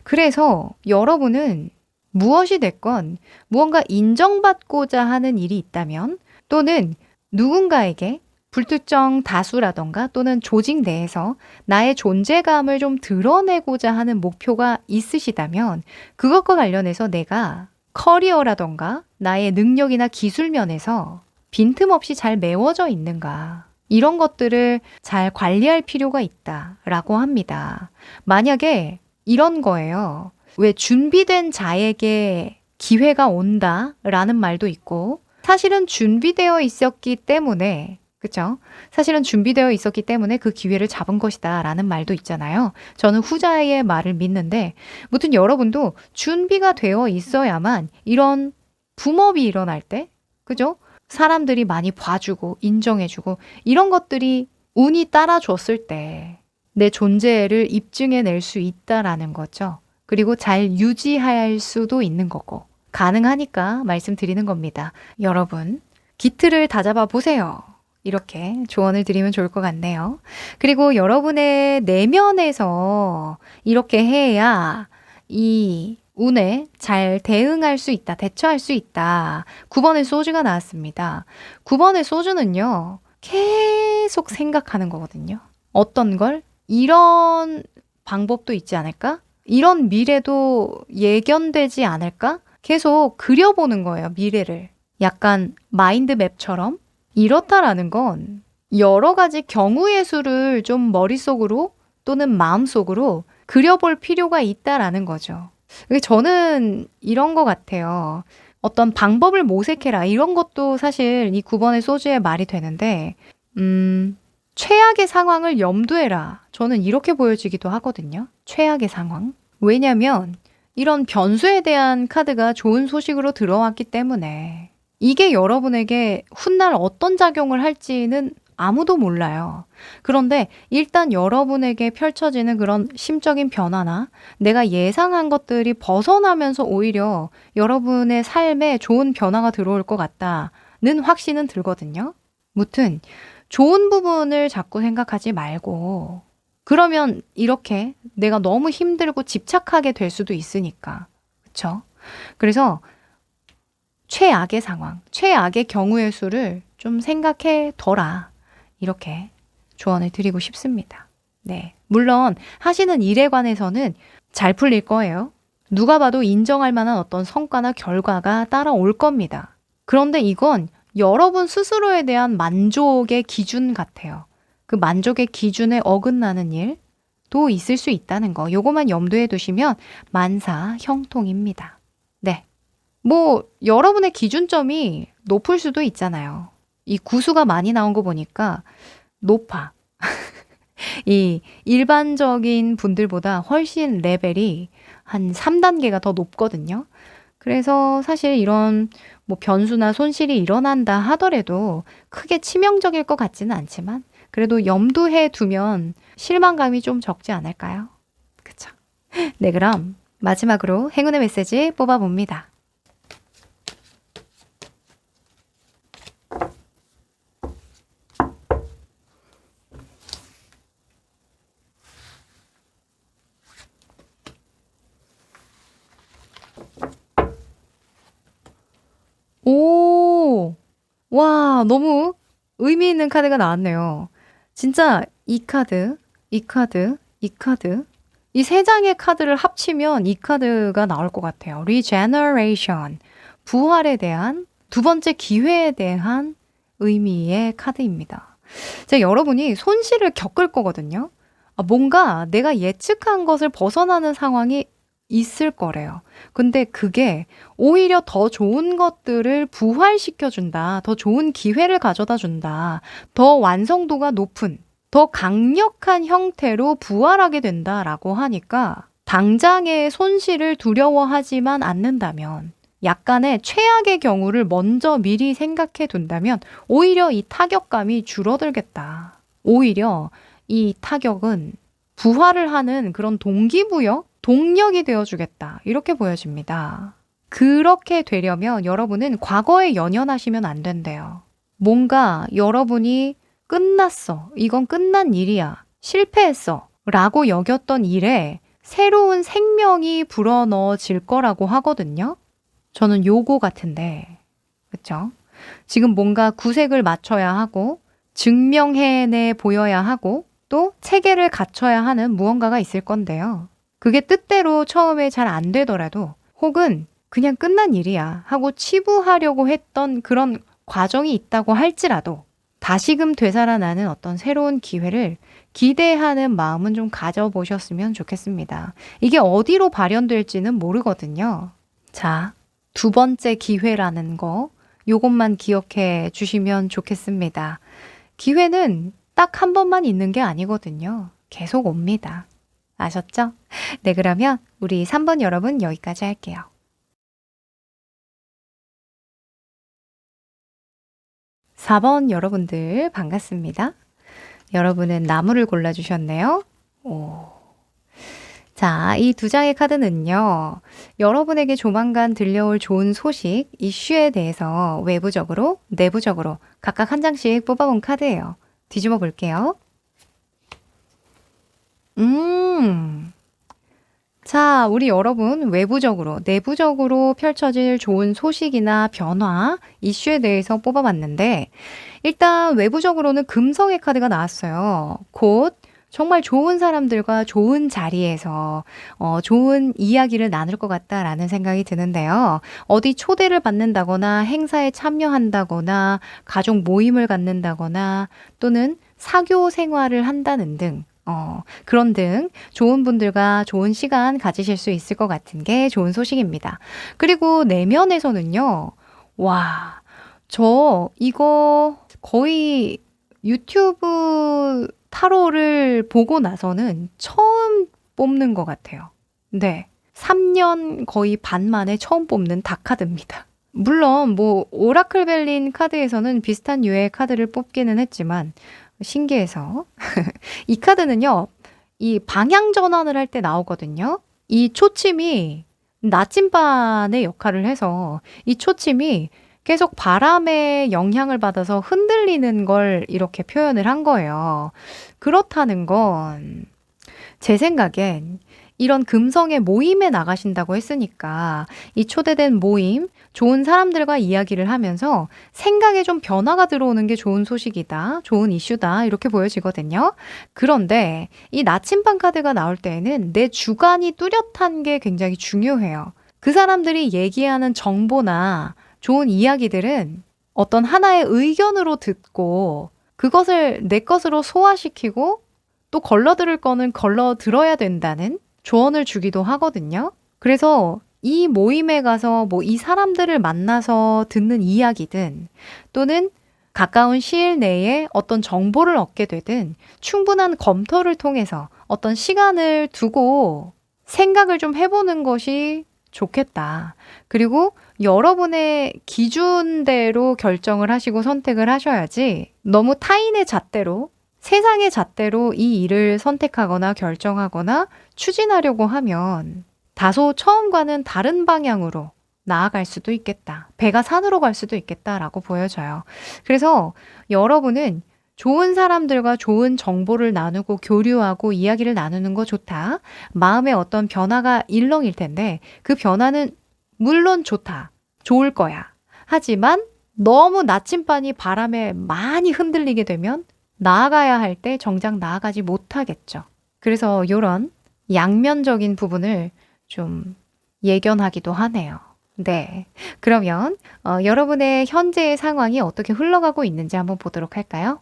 그래서 여러분은 무엇이 됐건 무언가 인정받고자 하는 일이 있다면 또는 누군가에게 불특정 다수라던가 또는 조직 내에서 나의 존재감을 좀 드러내고자 하는 목표가 있으시다면 그것과 관련해서 내가 커리어라던가 나의 능력이나 기술 면에서 빈틈없이 잘 메워져 있는가? 이런 것들을 잘 관리할 필요가 있다라고 합니다. 만약에 이런 거예요. 왜 준비된 자에게 기회가 온다라는 말도 있고 사실은 준비되어 있었기 때문에 그쵸? 사실은 준비되어 있었기 때문에 그 기회를 잡은 것이다 라는 말도 있잖아요. 저는 후자의 말을 믿는데 무튼 여러분도 준비가 되어 있어야만 이런 붐업이 일어날 때 그죠? 사람들이 많이 봐주고 인정해주고 이런 것들이 운이 따라줬을 때 내 존재를 입증해낼 수 있다라는 거죠. 그리고 잘 유지할 수도 있는 거고 가능하니까 말씀드리는 겁니다. 여러분 기틀을 다잡아 보세요. 이렇게 조언을 드리면 좋을 것 같네요. 그리고 여러분의 내면에서 이렇게 해야 이 운에 잘 대응할 수 있다, 대처할 수 있다. 9번의 소주가 나왔습니다. 9번의 소주는요, 계속 생각하는 거거든요. 어떤 걸? 이런 방법도 있지 않을까? 이런 미래도 예견되지 않을까? 계속 그려보는 거예요, 미래를. 약간 마인드맵처럼. 이렇다라는 건 여러 가지 경우의 수를 좀 머릿속으로 또는 마음속으로 그려볼 필요가 있다라는 거죠. 저는 이런 것 같아요. 어떤 방법을 모색해라. 이런 것도 사실 이 9번의 소주의 말이 되는데, 최악의 상황을 염두해라. 저는 이렇게 보여지기도 하거든요. 최악의 상황. 왜냐면 이런 변수에 대한 카드가 좋은 소식으로 들어왔기 때문에 이게 여러분에게 훗날 어떤 작용을 할지는 아무도 몰라요. 그런데 일단 여러분에게 펼쳐지는 그런 심적인 변화나 내가 예상한 것들이 벗어나면서 오히려 여러분의 삶에 좋은 변화가 들어올 것 같다는 확신은 들거든요. 무튼 좋은 부분을 자꾸 생각하지 말고 그러면 이렇게 내가 너무 힘들고 집착하게 될 수도 있으니까. 그쵸? 그래서 최악의 상황, 최악의 경우의 수를 좀 생각해 둬라. 이렇게 조언을 드리고 싶습니다. 네. 물론 하시는 일에 관해서는 잘 풀릴 거예요. 누가 봐도 인정할 만한 어떤 성과나 결과가 따라올 겁니다. 그런데 이건 여러분 스스로에 대한 만족의 기준 같아요. 그 만족의 기준에 어긋나는 일도 있을 수 있다는 거. 요거만 염두에 두시면 만사 형통입니다. 네. 뭐 여러분의 기준점이 높을 수도 있잖아요. 이 구수가 많이 나온 거 보니까 높아. 이 일반적인 분들보다 훨씬 레벨이 한 3단계가 더 높거든요. 그래서 사실 이런 뭐 변수나 손실이 일어난다 하더라도 크게 치명적일 것 같지는 않지만 그래도 염두해 두면 실망감이 좀 적지 않을까요? 그쵸? 네, 그럼 마지막으로 행운의 메시지 뽑아봅니다. 오, 와, 너무 의미 있는 카드가 나왔네요. 진짜 이 카드, 이 카드, 이 카드, 이 세 장의 카드를 합치면 이 카드가 나올 것 같아요. Regeneration, 부활에 대한 두 번째 기회에 대한 의미의 카드입니다. 여러분이 손실을 겪을 거거든요. 뭔가 내가 예측한 것을 벗어나는 상황이 있을 거래요. 근데 그게 오히려 더 좋은 것들을 부활시켜준다. 더 좋은 기회를 가져다 준다. 더 완성도가 높은, 더 강력한 형태로 부활하게 된다라고 하니까 당장의 손실을 두려워하지만 않는다면 약간의 최악의 경우를 먼저 미리 생각해 둔다면 오히려 이 타격감이 줄어들겠다. 오히려 이 타격은 부활을 하는 그런 동기부여? 동력이 되어주겠다. 이렇게 보여집니다. 그렇게 되려면 여러분은 과거에 연연하시면 안 된대요. 뭔가 여러분이 끝났어. 이건 끝난 일이야. 실패했어. 라고 여겼던 일에 새로운 생명이 불어넣어질 거라고 하거든요. 저는 요거 같은데, 그쵸? 지금 뭔가 구색을 맞춰야 하고, 증명해내 보여야 하고, 또 체계를 갖춰야 하는 무언가가 있을 건데요. 그게 뜻대로 처음에 잘 안 되더라도, 혹은 그냥 끝난 일이야 하고 치부하려고 했던 그런 과정이 있다고 할지라도, 다시금 되살아나는 어떤 새로운 기회를 기대하는 마음은 좀 가져보셨으면 좋겠습니다. 이게 어디로 발현될지는 모르거든요. 자, 두 번째 기회라는 거, 요것만 기억해 주시면 좋겠습니다. 기회는 딱 한 번만 있는 게 아니거든요. 계속 옵니다. 아셨죠? 네, 그러면 우리 3번 여러분 여기까지 할게요. 4번 여러분들 반갑습니다. 여러분은 나무를 골라주셨네요. 오. 자, 이 두 장의 카드는요, 여러분에게 조만간 들려올 좋은 소식, 이슈에 대해서 외부적으로, 내부적으로 각각 한 장씩 뽑아본 카드예요. 뒤집어 볼게요. 자, 우리 여러분 외부적으로, 내부적으로 펼쳐질 좋은 소식이나 변화, 이슈에 대해서 뽑아봤는데, 일단 외부적으로는 금성의 카드가 나왔어요. 곧 정말 좋은 사람들과 좋은 자리에서 좋은 이야기를 나눌 것 같다라는 생각이 드는데요. 어디 초대를 받는다거나 행사에 참여한다거나 가족 모임을 갖는다거나 또는 사교 생활을 한다는 등 그런 등 좋은 분들과 좋은 시간 가지실 수 있을 것 같은 게 좋은 소식입니다. 그리고 내면에서는요. 와, 저 이거 거의 유튜브 타로를 보고 나서는 처음 뽑는 것 같아요. 네. 3년 거의 반 만에 처음 뽑는 다카드입니다. 물론 뭐 오라클 벨린 카드에서는 비슷한 유의 카드를 뽑기는 했지만 신기해서 이 카드는요. 이 방향 전환을 할 때 나오거든요. 이 초침이 나침반의 역할을 해서 이 초침이 계속 바람의 영향을 받아서 흔들리는 걸 이렇게 표현을 한 거예요. 그렇다는 건 제 생각엔 이런 금성의 모임에 나가신다고 했으니까 이 초대된 모임, 좋은 사람들과 이야기를 하면서 생각에 좀 변화가 들어오는 게 좋은 소식이다, 좋은 이슈다 이렇게 보여지거든요. 그런데 이 나침반 카드가 나올 때에는 내 주관이 뚜렷한 게 굉장히 중요해요. 그 사람들이 얘기하는 정보나 좋은 이야기들은 어떤 하나의 의견으로 듣고 그것을 내 것으로 소화시키고 또 걸러들을 거는 걸러들어야 된다는 조언을 주기도 하거든요. 그래서 이 모임에 가서 뭐 이 사람들을 만나서 듣는 이야기든 또는 가까운 시일 내에 어떤 정보를 얻게 되든 충분한 검토를 통해서 어떤 시간을 두고 생각을 좀 해보는 것이 좋겠다. 그리고 여러분의 기준대로 결정을 하시고 선택을 하셔야지 너무 타인의 잣대로 세상의 잣대로 이 일을 선택하거나 결정하거나 추진하려고 하면 다소 처음과는 다른 방향으로 나아갈 수도 있겠다. 배가 산으로 갈 수도 있겠다라고 보여져요. 그래서 여러분은 좋은 사람들과 좋은 정보를 나누고 교류하고 이야기를 나누는 거 좋다. 마음에 어떤 변화가 일렁일 텐데 그 변화는 물론 좋다. 좋을 거야. 하지만 너무 나침반이 바람에 많이 흔들리게 되면 나아가야 할 때 정작 나아가지 못하겠죠. 그래서 이런 양면적인 부분을 좀 예견하기도 하네요. 네. 그러면 여러분의 현재의 상황이 어떻게 흘러가고 있는지 한번 보도록 할까요?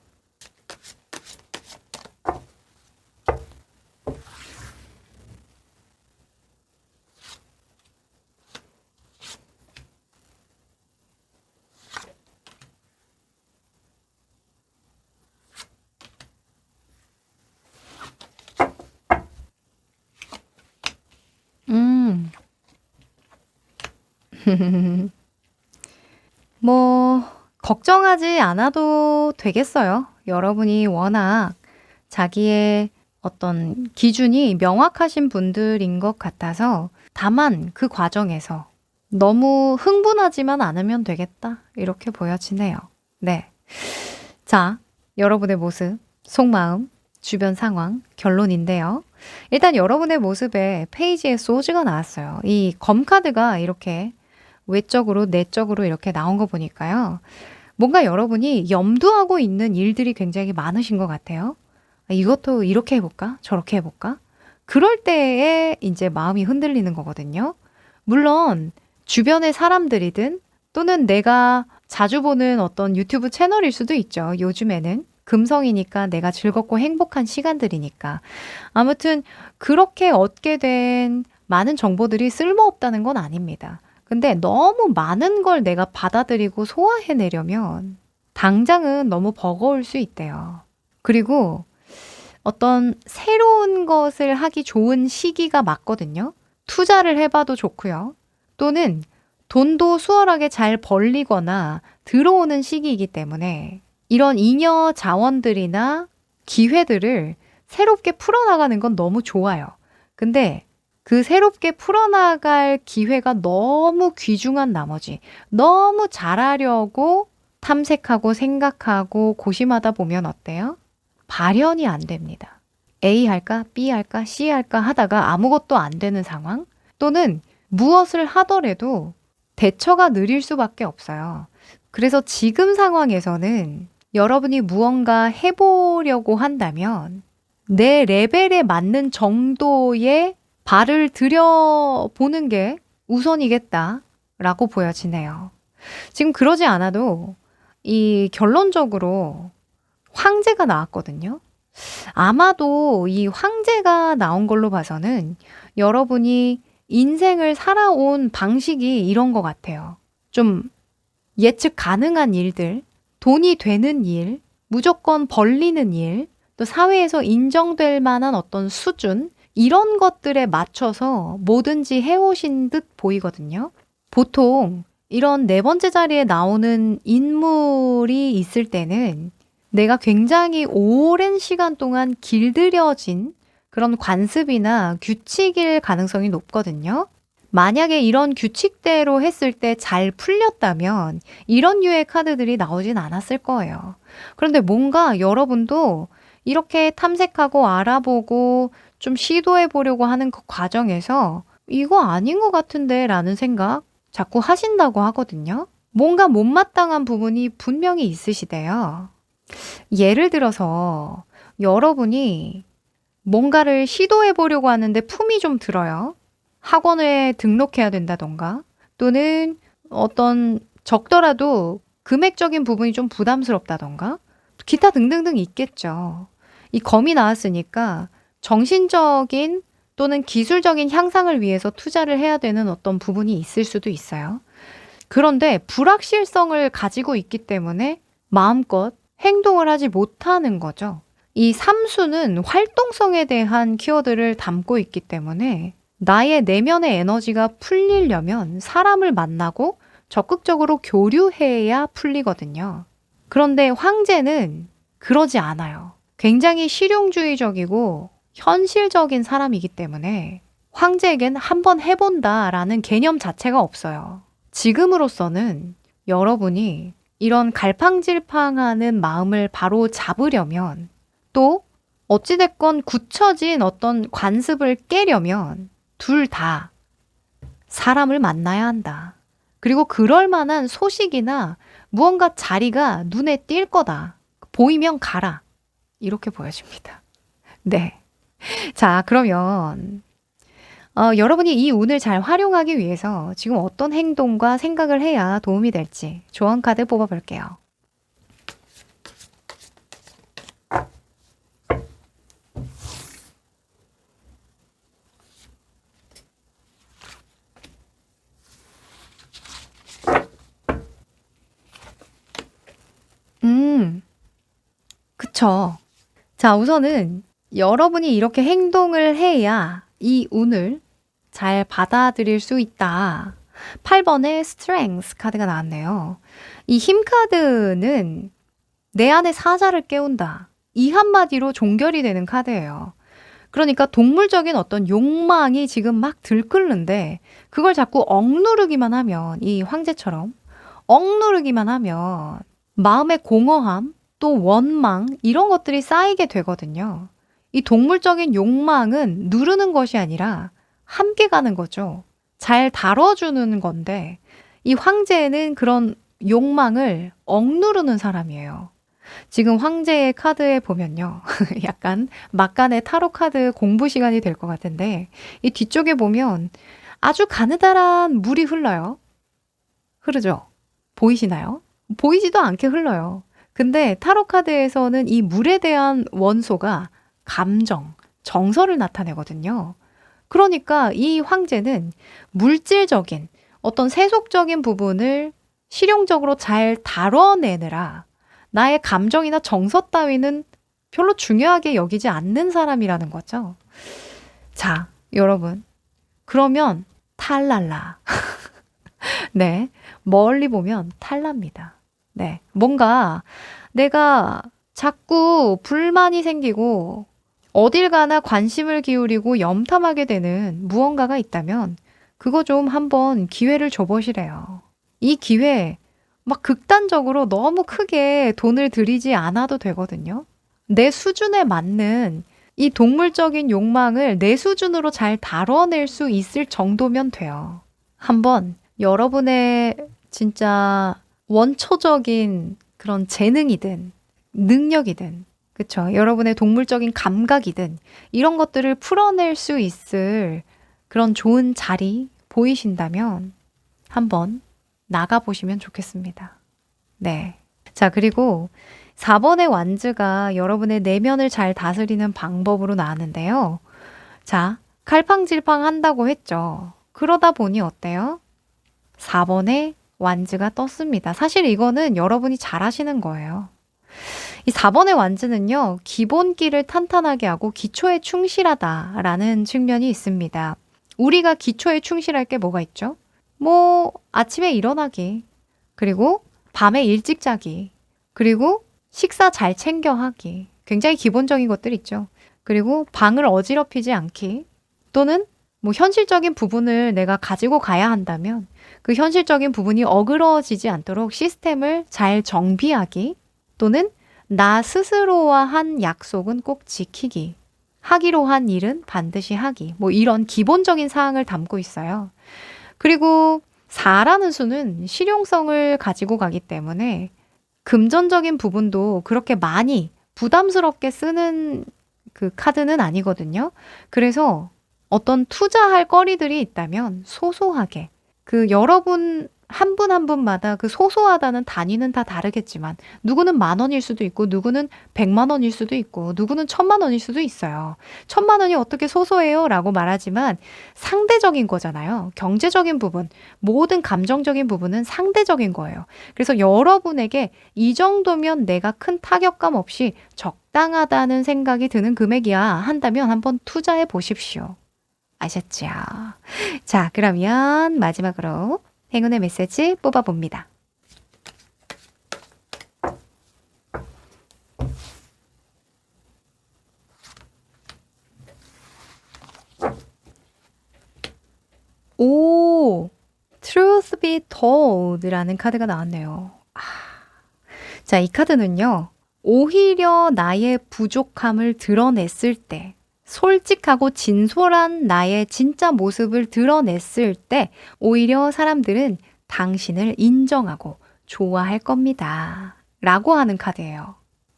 음. 뭐, 걱정하지 않아도 되겠어요. 여러분이 워낙 자기의 어떤 기준이 명확하신 분들인 것 같아서 다만 그 과정에서 너무 흥분하지만 않으면 되겠다. 이렇게 보여지네요. 네. 자, 여러분의 모습, 속마음, 주변 상황, 결론인데요. 일단 여러분의 모습에 페이지에 소즈가 나왔어요. 이 검카드가 이렇게 외적으로, 내적으로 이렇게 나온 거 보니까요. 뭔가 여러분이 염두하고 있는 일들이 굉장히 많으신 것 같아요. 이것도 이렇게 해볼까? 저렇게 해볼까? 그럴 때에 이제 마음이 흔들리는 거거든요. 물론 주변의 사람들이든 또는 내가 자주 보는 어떤 유튜브 채널일 수도 있죠. 요즘에는 금성이니까 내가 즐겁고 행복한 시간들이니까. 아무튼 그렇게 얻게 된 많은 정보들이 쓸모없다는 건 아닙니다. 근데 너무 많은 걸 내가 받아들이고 소화해내려면 당장은 너무 버거울 수 있대요. 그리고 어떤 새로운 것을 하기 좋은 시기가 맞거든요. 투자를 해봐도 좋고요. 또는 돈도 수월하게 잘 벌리거나 들어오는 시기이기 때문에 이런 잉여 자원들이나 기회들을 새롭게 풀어나가는 건 너무 좋아요. 근데 그 새롭게 풀어나갈 기회가 너무 귀중한 나머지 너무 잘하려고 탐색하고 생각하고 고심하다 보면 어때요? 발현이 안 됩니다. A 할까? B 할까? C 할까? 하다가 아무것도 안 되는 상황? 또는 무엇을 하더라도 대처가 느릴 수밖에 없어요. 그래서 지금 상황에서는 여러분이 무언가 해보려고 한다면 내 레벨에 맞는 정도의 발을 들여보는 게 우선이겠다라고 보여지네요. 지금 그러지 않아도 이 결론적으로 황제가 나왔거든요. 아마도 이 황제가 나온 걸로 봐서는 여러분이 인생을 살아온 방식이 이런 것 같아요. 좀 예측 가능한 일들, 돈이 되는 일, 무조건 벌리는 일, 또 사회에서 인정될 만한 어떤 수준, 이런 것들에 맞춰서 뭐든지 해오신 듯 보이거든요. 보통 이런 네 번째 자리에 나오는 인물이 있을 때는 내가 굉장히 오랜 시간 동안 길들여진 그런 관습이나 규칙일 가능성이 높거든요. 만약에 이런 규칙대로 했을 때 잘 풀렸다면 이런 류의 카드들이 나오진 않았을 거예요. 그런데 뭔가 여러분도 이렇게 탐색하고 알아보고 좀 시도해 보려고 하는 그 과정에서 이거 아닌 것 같은데 라는 생각 자꾸 하신다고 하거든요. 뭔가 못마땅한 부분이 분명히 있으시대요. 예를 들어서 여러분이 뭔가를 시도해 보려고 하는데 품이 좀 들어요. 학원에 등록해야 된다던가 또는 어떤 적더라도 금액적인 부분이 좀 부담스럽다던가 기타 등등등 있겠죠. 이 검이 나왔으니까 정신적인 또는 기술적인 향상을 위해서 투자를 해야 되는 어떤 부분이 있을 수도 있어요. 그런데 불확실성을 가지고 있기 때문에 마음껏 행동을 하지 못하는 거죠. 이 삼수는 활동성에 대한 키워드를 담고 있기 때문에 나의 내면의 에너지가 풀리려면 사람을 만나고 적극적으로 교류해야 풀리거든요. 그런데 황제는 그러지 않아요. 굉장히 실용주의적이고 현실적인 사람이기 때문에 황제에겐 한번 해본다라는 개념 자체가 없어요. 지금으로서는 여러분이 이런 갈팡질팡하는 마음을 바로 잡으려면 또 어찌됐건 굳혀진 어떤 관습을 깨려면 둘 다 사람을 만나야 한다. 그리고 그럴 만한 소식이나 무언가 자리가 눈에 띌 거다. 보이면 가라. 이렇게 보여집니다. 네. 자, 그러면 여러분이 이 운을 잘 활용하기 위해서 지금 어떤 행동과 생각을 해야 도움이 될지 조언 카드 뽑아볼게요. 그쵸. 자, 우선은 여러분이 이렇게 행동을 해야 이 운을 잘 받아들일 수 있다. 8번의 Strength 카드가 나왔네요. 이 힘 카드는 내 안의 사자를 깨운다. 이 한마디로 종결이 되는 카드예요. 그러니까 동물적인 어떤 욕망이 지금 막 들끓는데 그걸 자꾸 억누르기만 하면 이 황제처럼 억누르기만 하면 마음의 공허함 또 원망 이런 것들이 쌓이게 되거든요. 이 동물적인 욕망은 누르는 것이 아니라 함께 가는 거죠. 잘 다뤄주는 건데 이 황제는 그런 욕망을 억누르는 사람이에요. 지금 황제의 카드에 보면요. 약간 막간의 타로 카드 공부 시간이 될 것 같은데 이 뒤쪽에 보면 아주 가느다란 물이 흘러요. 흐르죠? 보이시나요? 보이지도 않게 흘러요. 근데 타로 카드에서는 이 물에 대한 원소가 감정, 정서를 나타내거든요. 그러니까 이 황제는 물질적인 어떤 세속적인 부분을 실용적으로 잘 다뤄내느라 나의 감정이나 정서 따위는 별로 중요하게 여기지 않는 사람이라는 거죠. 자, 여러분. 그러면 탈랄라. 네. 멀리 보면 탈납니다. 네. 뭔가 내가 자꾸 불만이 생기고 어딜 가나 관심을 기울이고 염탐하게 되는 무언가가 있다면 그거 좀 한번 기회를 줘보시래요. 이 기회 막 극단적으로 너무 크게 돈을 들이지 않아도 되거든요. 내 수준에 맞는 이 동물적인 욕망을 내 수준으로 잘 다뤄낼 수 있을 정도면 돼요. 한번 여러분의 진짜 원초적인 그런 재능이든 능력이든 그쵸? 여러분의 동물적인 감각이든 이런 것들을 풀어낼 수 있을 그런 좋은 자리 보이신다면 한번 나가보시면 좋겠습니다. 네. 자, 그리고 4번의 완즈가 여러분의 내면을 잘 다스리는 방법으로 나왔는데요. 자, 갈팡질팡 한다고 했죠. 그러다 보니 어때요? 4번의 완즈가 떴습니다. 사실 이거는 여러분이 잘하시는 거예요. 이 4번의 완즈는요, 기본기를 탄탄하게 하고 기초에 충실하다라는 측면이 있습니다. 우리가 기초에 충실할 게 뭐가 있죠? 뭐, 아침에 일어나기, 그리고 밤에 일찍 자기, 그리고 식사 잘 챙겨 하기. 굉장히 기본적인 것들 있죠. 그리고 방을 어지럽히지 않기, 또는 뭐 현실적인 부분을 내가 가지고 가야 한다면 그 현실적인 부분이 어그러지지 않도록 시스템을 잘 정비하기, 또는 나 스스로와 한 약속은 꼭 지키기, 하기로 한 일은 반드시 하기, 뭐 이런 기본적인 사항을 담고 있어요. 그리고 4라는 수는 실용성을 가지고 가기 때문에 금전적인 부분도 그렇게 많이 부담스럽게 쓰는 그 카드는 아니거든요. 그래서 어떤 투자할 거리들이 있다면 소소하게, 그 여러분 한 분 한 분마다 그 소소하다는 단위는 다 다르겠지만 누구는 10,000원일 수도 있고 누구는 100만 원일 수도 있고 누구는 1,000만 원일 수도 있어요. 1,000만 원이 어떻게 소소해요? 라고 말하지만 상대적인 거잖아요. 경제적인 부분, 모든 감정적인 부분은 상대적인 거예요. 그래서 여러분에게 이 정도면 내가 큰 타격감 없이 적당하다는 생각이 드는 금액이야 한다면 한번 투자해 보십시오. 아셨죠? 자, 그러면 마지막으로 행운의 메시지 뽑아봅니다. 오, Truth be told라는 카드가 나왔네요. 자, 이 카드는요, 오히려 나의 부족함을 드러냈을 때, 솔직하고 진솔한 나의 진짜 모습을 드러냈을 때 오히려 사람들은 당신을 인정하고 좋아할 겁니다. 라고 하는 카드예요.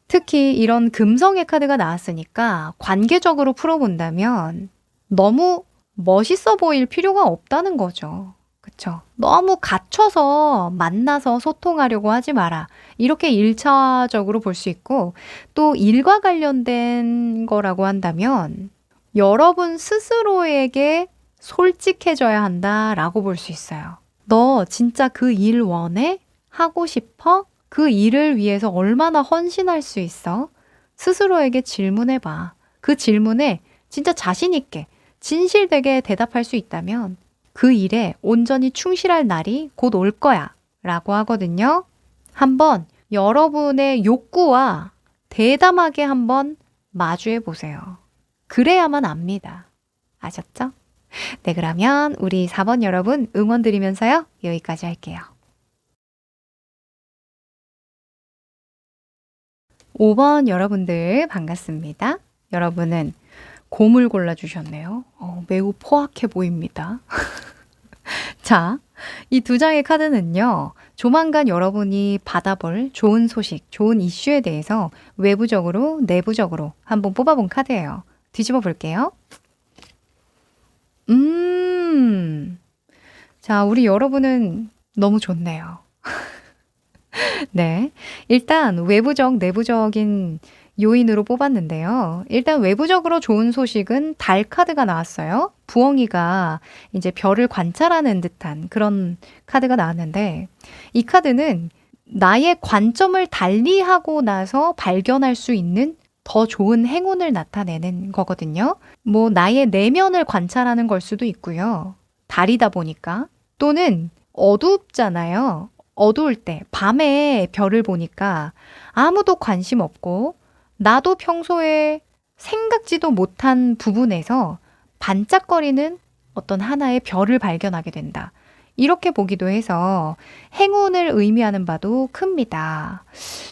특히 이런 금성의 카드가 나왔으니까 관계적으로 풀어본다면 너무 멋있어 보일 필요가 없다는 거죠. 그쵸? 너무 갇혀서 만나서 소통하려고 하지 마라. 이렇게 1차적으로 볼 수 있고, 또 일과 관련된 거라고 한다면 여러분 스스로에게 솔직해져야 한다라고 볼 수 있어요. 너 진짜 그 일 원해? 하고 싶어? 그 일을 위해서 얼마나 헌신할 수 있어? 스스로에게 질문해봐. 그 질문에 진짜 자신 있게 진실되게 대답할 수 있다면 그 일에 온전히 충실할 날이 곧 올 거야 라고 하거든요. 한번 여러분의 욕구와 대담하게 한번 마주해 보세요. 그래야만 압니다. 아셨죠? 네, 그러면 우리 4번 여러분 응원 드리면서요. 여기까지 할게요. 5번 여러분들 반갑습니다. 여러분은 곰을 골라주셨네요. 매우 포악해 보입니다. 자, 이 두 장의 카드는요, 조만간 여러분이 받아볼 좋은 소식, 좋은 이슈에 대해서 외부적으로, 내부적으로 한번 뽑아본 카드예요. 뒤집어 볼게요. 자, 우리 여러분은 너무 좋네요. 네. 일단 외부적, 내부적인 요인으로 뽑았는데요. 일단 외부적으로 좋은 소식은 달 카드가 나왔어요. 부엉이가 이제 별을 관찰하는 듯한 그런 카드가 나왔는데, 이 카드는 나의 관점을 달리하고 나서 발견할 수 있는 더 좋은 행운을 나타내는 거거든요. 뭐 나의 내면을 관찰하는 걸 수도 있고요. 달이다 보니까. 또는 어둡잖아요. 어두울 때, 밤에 별을 보니까 아무도 관심 없고, 나도 평소에 생각지도 못한 부분에서 반짝거리는 어떤 하나의 별을 발견하게 된다. 이렇게 보기도 해서 행운을 의미하는 바도 큽니다.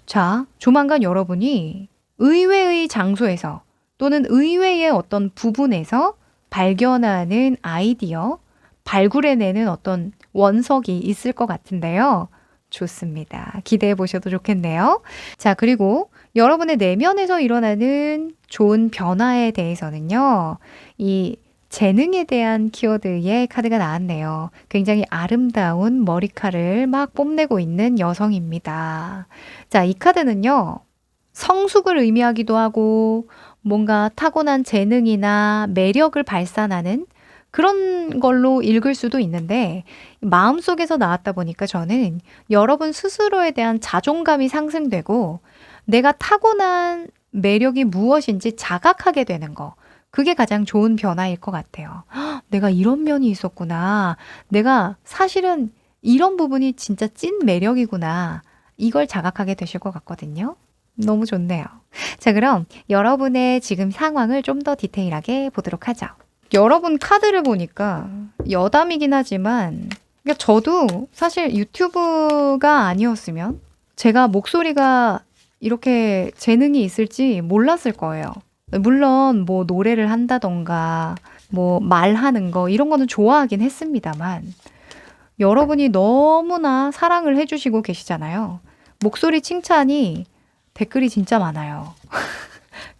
자, 조만간 여러분이 의외의 장소에서 또는 의외의 어떤 부분에서 발견하는 아이디어, 발굴해내는 어떤 원석이 있을 것 같은데요. 좋습니다. 기대해 보셔도 좋겠네요. 자, 그리고 여러분의 내면에서 일어나는 좋은 변화에 대해서는요, 이 재능에 대한 키워드의 카드가 나왔네요. 굉장히 아름다운 머리카락을 막 뽐내고 있는 여성입니다. 자, 이 카드는요, 성숙을 의미하기도 하고, 뭔가 타고난 재능이나 매력을 발산하는 그런 걸로 읽을 수도 있는데, 마음속에서 나왔다 보니까 저는 여러분 스스로에 대한 자존감이 상승되고, 내가 타고난 매력이 무엇인지 자각하게 되는 거. 그게 가장 좋은 변화일 것 같아요. "헉, 내가 이런 면이 있었구나. 내가 사실은 이런 부분이 진짜 찐 매력이구나." 이걸 자각하게 되실 것 같거든요. 너무 좋네요. 자, 그럼 여러분의 지금 상황을 좀 더 디테일하게 보도록 하죠. 여러분 카드를 보니까 여담이긴 하지만, 그러니까 저도 사실 유튜브가 아니었으면 제가 목소리가 이렇게 재능이 있을지 몰랐을 거예요. 물론 뭐 노래를 한다던가 뭐 말하는 거 이런 거는 좋아하긴 했습니다만, 여러분이 너무나 사랑을 해주시고 계시잖아요. 목소리 칭찬이 댓글이 진짜 많아요.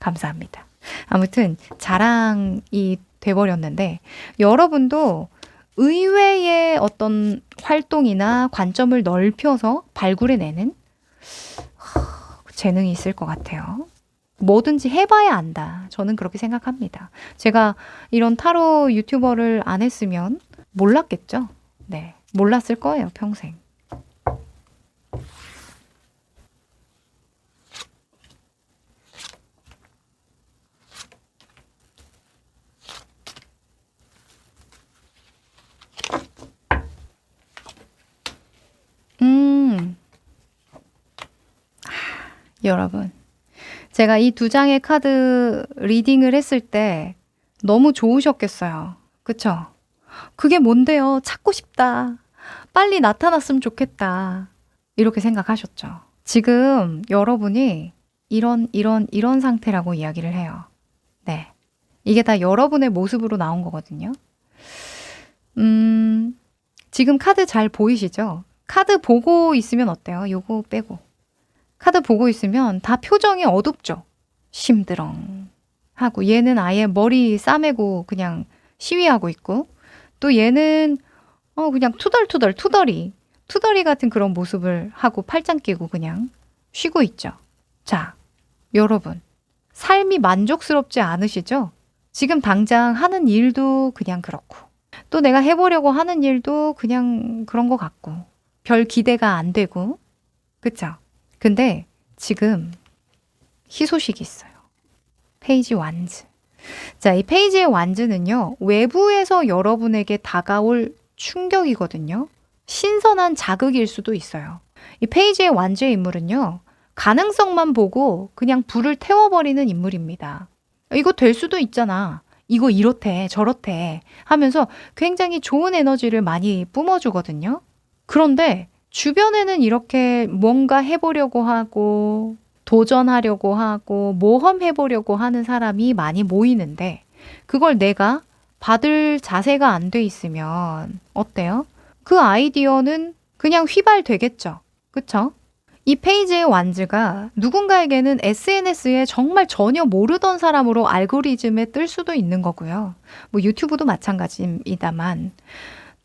감사합니다. 아무튼 자랑이 돼버렸는데, 여러분도 의외의 어떤 활동이나 관점을 넓혀서 발굴해내는 재능이 있을 것 같아요. 뭐든지 해봐야 안다. 저는 그렇게 생각합니다. 제가 이런 타로 유튜버를 안 했으면 몰랐겠죠? 네, 몰랐을 거예요, 평생. 여러분, 제가 이 두 장의 카드 리딩을 했을 때 너무 좋으셨겠어요. 그쵸? 그게 뭔데요? 찾고 싶다. 빨리 나타났으면 좋겠다. 이렇게 생각하셨죠. 지금 여러분이 이런 상태라고 이야기를 해요. 네. 이게 다 여러분의 모습으로 나온 거거든요. 지금 카드 잘 보이시죠? 카드 보고 있으면 어때요? 요거 빼고. 카드 보고 있으면 다 표정이 어둡죠? 심드렁 하고, 얘는 아예 머리 싸매고 그냥 시위하고 있고, 또 얘는 그냥 투덜이 같은 그런 모습을 하고 팔짱 끼고 그냥 쉬고 있죠. 자, 여러분, 삶이 만족스럽지 않으시죠? 지금 당장 하는 일도 그냥 그렇고, 또 내가 해보려고 하는 일도 그냥 그런 것 같고, 별 기대가 안 되고, 그쵸? 근데 지금 희소식이 있어요. 페이지 완즈. 자, 이 페이지의 완즈는요, 외부에서 여러분에게 다가올 충격이거든요. 신선한 자극일 수도 있어요. 이 페이지의 완즈의 인물은요, 가능성만 보고 그냥 불을 태워버리는 인물입니다. 이거 될 수도 있잖아. 이거 이렇대, 저렇대 하면서 굉장히 좋은 에너지를 많이 뿜어주거든요. 그런데 주변에는 이렇게 뭔가 해보려고 하고, 도전하려고 하고, 모험해보려고 하는 사람이 많이 모이는데, 그걸 내가 받을 자세가 안 돼 있으면 어때요? 그 아이디어는 그냥 휘발되겠죠. 그쵸? 이 페이지의 완즈가 누군가에게는 SNS에 정말 전혀 모르던 사람으로 알고리즘에 뜰 수도 있는 거고요. 뭐 유튜브도 마찬가지입니다만,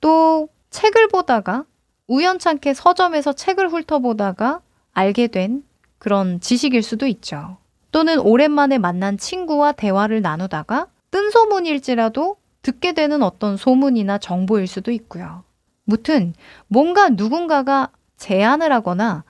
또 책을 보다가 우연찮게 서점에서 책을 훑어보다가 알게 된 그런 지식일 수도 있죠. 또는 오랜만에 만난 친구와 대화를 나누다가 뜬 소문일지라도 듣게 되는 어떤 소문이나 정보일 수도 있고요. 무튼 뭔가 누군가가 제안을 하거나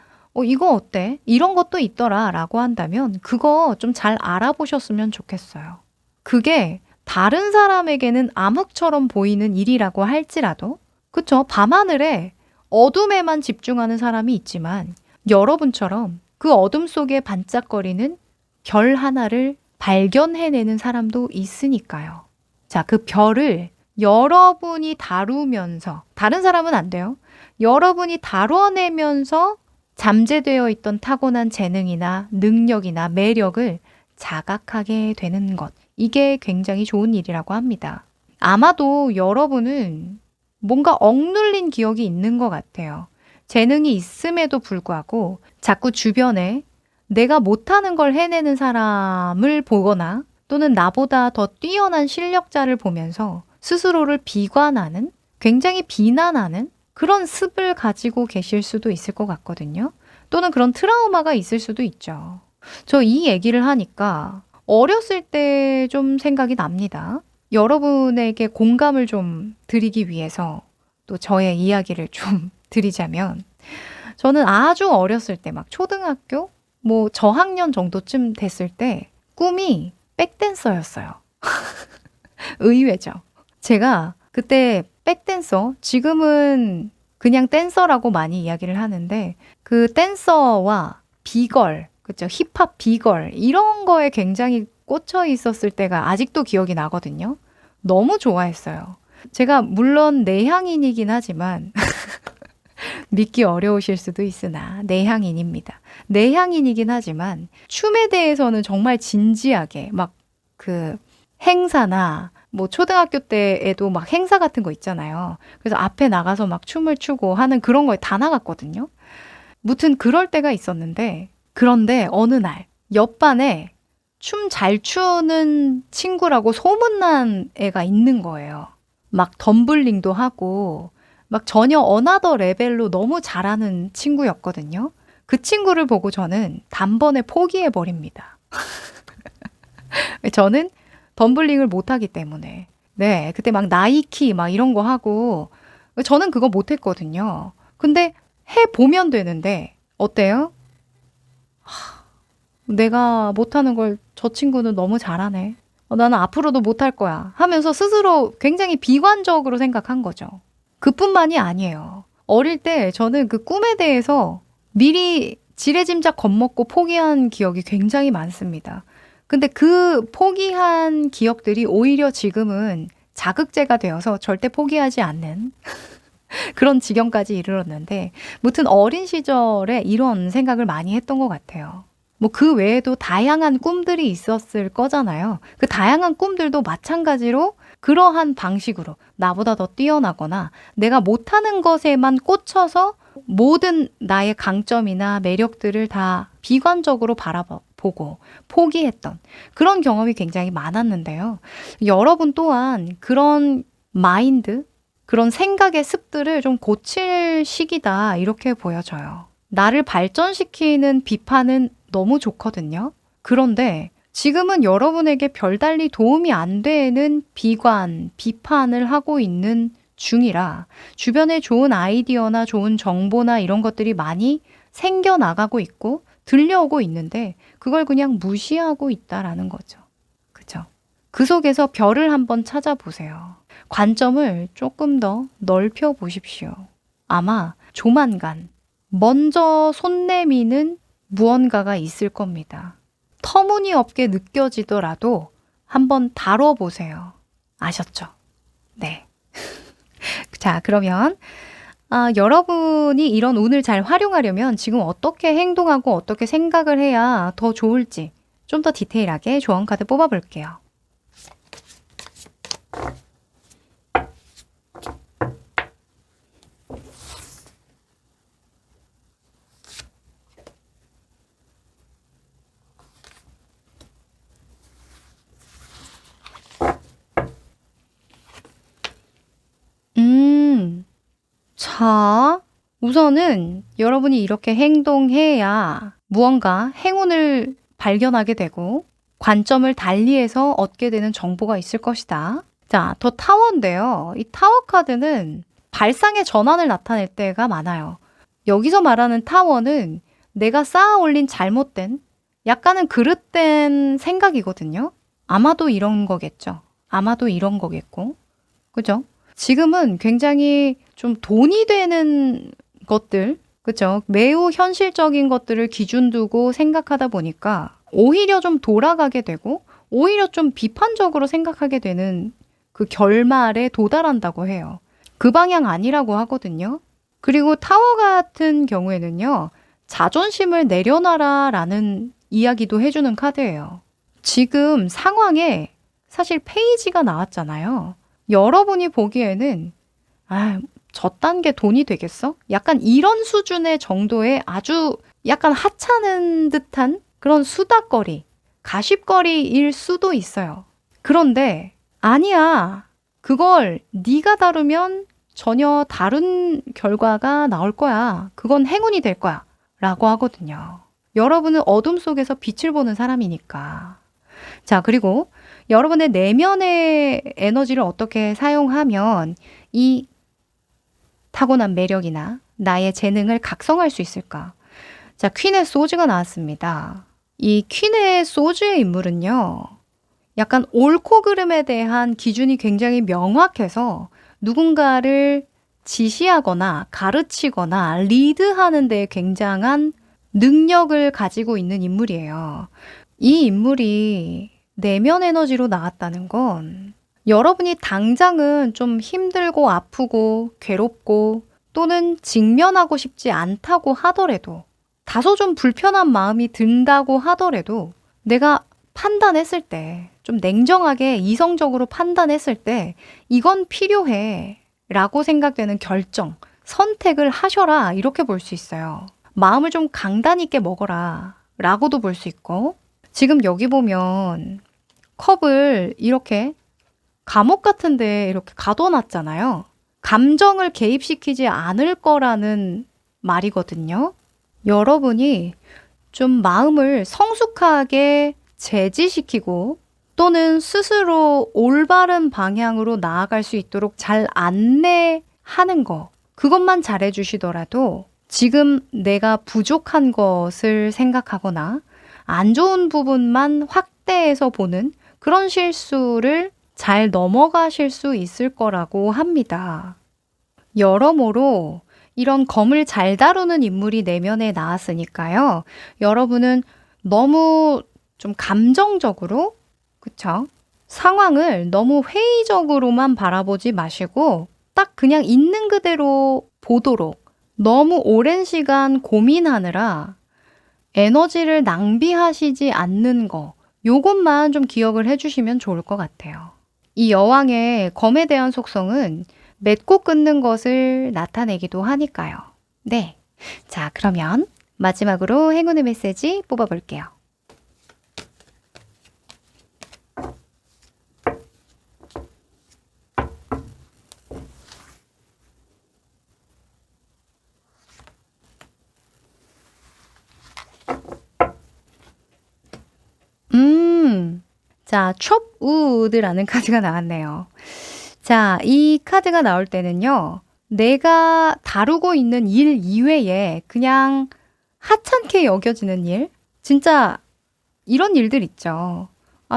이거 어때? 이런 것도 있더라 라고 한다면 그거 좀 잘 알아보셨으면 좋겠어요. 그게 다른 사람에게는 암흑처럼 보이는 일이라고 할지라도 그쵸? 밤하늘에 어둠에만 집중하는 사람이 있지만 여러분처럼 그 어둠 속에 반짝거리는 별 하나를 발견해내는 사람도 있으니까요. 자, 그 별을 여러분이 다루면서, 다른 사람은 안 돼요. 여러분이 다뤄내면서 잠재되어 있던 타고난 재능이나 능력이나 매력을 자각하게 되는 것. 이게 굉장히 좋은 일이라고 합니다. 아마도 여러분은 뭔가 억눌린 기억이 있는 것 같아요. 재능이 있음에도 불구하고 자꾸 주변에 내가 못하는 걸 해내는 사람을 보거나 또는 나보다 더 뛰어난 실력자를 보면서 스스로를 비관하는, 굉장히 비난하는 그런 습을 가지고 계실 수도 있을 것 같거든요. 또는 그런 트라우마가 있을 수도 있죠. 저 이 얘기를 하니까 어렸을 때 좀 생각이 납니다. 여러분에게 공감을 좀 드리기 위해서 또 저의 이야기를 좀 드리자면, 저는 아주 어렸을 때 막 초등학교 뭐 저학년 정도쯤 됐을 때 꿈이 백댄서였어요. 의외죠. 제가 그때 백댄서, 지금은 그냥 댄서라고 많이 이야기를 하는데 그 댄서와 비걸, 그쵸? 힙합 비걸 이런 거에 굉장히 꽂혀 있었을 때가 아직도 기억이 나거든요. 너무 좋아했어요. 제가 물론 내향인이긴 하지만 믿기 어려우실 수도 있으나 내향인입니다. 내향인이긴 하지만 춤에 대해서는 정말 진지하게 막 그 행사나 뭐 초등학교 때에도 막 행사 같은 거 있잖아요. 그래서 앞에 나가서 막 춤을 추고 하는 그런 거에 다 나갔거든요. 무튼 그럴 때가 있었는데, 그런데 어느 날 옆반에 춤 잘 추는 친구라고 소문난 애가 있는 거예요. 막 덤블링도 하고 막 전혀 어나더 레벨로 너무 잘하는 친구였거든요. 그 친구를 보고 저는 단번에 포기해 버립니다. 저는 덤블링을 못하기 때문에. 네, 그때 막 나이키 막 이런 거 하고 저는 그거 못했거든요. 근데 해보면 되는데 어때요? 내가 못하는 걸 저 친구는 너무 잘하네. 나는 앞으로도 못할 거야 하면서 스스로 굉장히 비관적으로 생각한 거죠. 그뿐만이 아니에요. 어릴 때 저는 그 꿈에 대해서 미리 지레짐작 겁먹고 포기한 기억이 굉장히 많습니다. 근데 그 포기한 기억들이 오히려 지금은 자극제가 되어서 절대 포기하지 않는 그런 지경까지 이르렀는데, 무튼 어린 시절에 이런 생각을 많이 했던 것 같아요. 뭐 그 외에도 다양한 꿈들이 있었을 거잖아요. 그 다양한 꿈들도 마찬가지로 그러한 방식으로 나보다 더 뛰어나거나 내가 못하는 것에만 꽂혀서 모든 나의 강점이나 매력들을 다 비관적으로 바라보고 포기했던 그런 경험이 굉장히 많았는데요. 여러분 또한 그런 마인드, 그런 생각의 습들을 좀 고칠 시기다 이렇게 보여져요. 나를 발전시키는 비판은 너무 좋거든요. 그런데 지금은 여러분에게 별달리 도움이 안 되는 비관, 비판을 하고 있는 중이라 주변에 좋은 아이디어나 좋은 정보나 이런 것들이 많이 생겨나가고 있고 들려오고 있는데 그걸 그냥 무시하고 있다라는 거죠. 그죠? 그 속에서 별을 한번 찾아보세요. 관점을 조금 더 넓혀 보십시오. 아마 조만간 먼저 손 내미는 무언가가 있을 겁니다. 터무니없게 느껴지더라도 한번 다뤄보세요. 아셨죠? 네. 자, 그러면 여러분이 이런 운을 잘 활용하려면 지금 어떻게 행동하고 어떻게 생각을 해야 더 좋을지 좀 더 디테일하게 조언 카드 뽑아볼게요. 자, 우선은 여러분이 이렇게 행동해야 무언가 행운을 발견하게 되고 관점을 달리해서 얻게 되는 정보가 있을 것이다. 자, 더 타워인데요. 이 타워 카드는 발상의 전환을 나타낼 때가 많아요. 여기서 말하는 타워는 내가 쌓아 올린 잘못된, 약간은 그릇된 생각이거든요. 아마도 이런 거겠죠. 아마도 이런 거겠고. 그죠? 지금은 굉장히 좀 돈이 되는 것들, 그쵸? 매우 현실적인 것들을 기준 두고 생각하다 보니까 오히려 좀 돌아가게 되고 오히려 좀 비판적으로 생각하게 되는 그 결말에 도달한다고 해요. 그 방향 아니라고 하거든요. 그리고 타워 같은 경우에는요. 자존심을 내려놔라 라는 이야기도 해주는 카드예요. 지금 상황에 사실 페이지가 나왔잖아요. 여러분이 보기에는 저딴 게 돈이 되겠어? 약간 이런 수준의 정도의 아주 약간 하찮은 듯한 그런 수다거리, 가십거리일 수도 있어요. 그런데 아니야. 그걸 네가 다루면 전혀 다른 결과가 나올 거야. 그건 행운이 될 거야. 라고 하거든요. 여러분은 어둠 속에서 빛을 보는 사람이니까. 자, 그리고 여러분의 내면의 에너지를 어떻게 사용하면 이 타고난 매력이나 나의 재능을 각성할 수 있을까? 자, 퀸의 소즈가 나왔습니다. 이 퀸의 소즈의 인물은요. 약간 옳고 그름에 대한 기준이 굉장히 명확해서 누군가를 지시하거나 가르치거나 리드하는 데 굉장한 능력을 가지고 있는 인물이에요. 이 인물이 내면 에너지로 나왔다는 건 여러분이 당장은 좀 힘들고 아프고 괴롭고 또는 직면하고 싶지 않다고 하더라도 다소 좀 불편한 마음이 든다고 하더라도 내가 판단했을 때 좀 냉정하게 이성적으로 판단했을 때 이건 필요해 라고 생각되는 결정, 선택을 하셔라 이렇게 볼 수 있어요. 마음을 좀 강단 있게 먹어라 라고도 볼 수 있고 지금 여기 보면 컵을 이렇게 감옥 같은 데 이렇게 가둬놨잖아요. 감정을 개입시키지 않을 거라는 말이거든요. 여러분이 좀 마음을 성숙하게 제지시키고 또는 스스로 올바른 방향으로 나아갈 수 있도록 잘 안내하는 거 그것만 잘해 주시더라도 지금 내가 부족한 것을 생각하거나 안 좋은 부분만 확대해서 보는 그런 실수를 잘 넘어가실 수 있을 거라고 합니다. 여러모로 이런 검을 잘 다루는 인물이 내면에 나왔으니까요. 여러분은 너무 좀 감정적으로, 그쵸? 상황을 너무 회의적으로만 바라보지 마시고 딱 그냥 있는 그대로 보도록 너무 오랜 시간 고민하느라 에너지를 낭비하시지 않는 거 요것만 좀 기억을 해주시면 좋을 것 같아요. 이 여왕의 검에 대한 속성은 맺고 끊는 것을 나타내기도 하니까요. 네. 자, 그러면 마지막으로 행운의 메시지 뽑아볼게요. 자, 첩우드라는 카드가 나왔네요. 자, 이 카드가 나올 때는요. 내가 다루고 있는 일 이외에 그냥 하찮게 여겨지는 일? 진짜 이런 일들 있죠.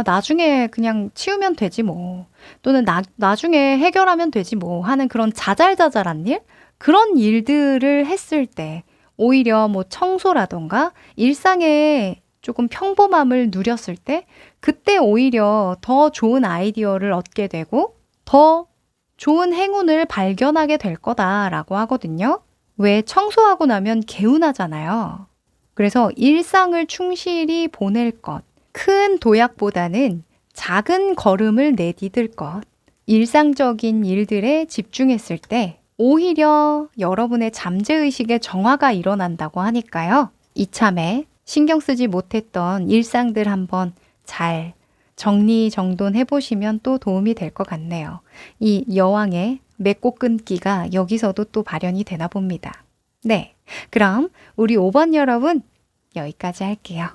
나중에 그냥 치우면 되지 뭐. 또는 나중에 해결하면 되지 뭐 하는 그런 자잘자잘한 일? 그런 일들을 했을 때 오히려 뭐 청소라던가 일상에 조금 평범함을 누렸을 때 그때 오히려 더 좋은 아이디어를 얻게 되고 더 좋은 행운을 발견하게 될 거다라고 하거든요. 왜 청소하고 나면 개운하잖아요. 그래서 일상을 충실히 보낼 것, 큰 도약보다는 작은 걸음을 내디딜 것, 일상적인 일들에 집중했을 때 오히려 여러분의 잠재의식의 정화가 일어난다고 하니까요. 이참에 신경 쓰지 못했던 일상들 한번 잘 정리정돈 해보시면 또 도움이 될 것 같네요. 이 여왕의 맺고 끊기가 여기서도 또 발현이 되나 봅니다. 네, 그럼 우리 5번 여러분 여기까지 할게요.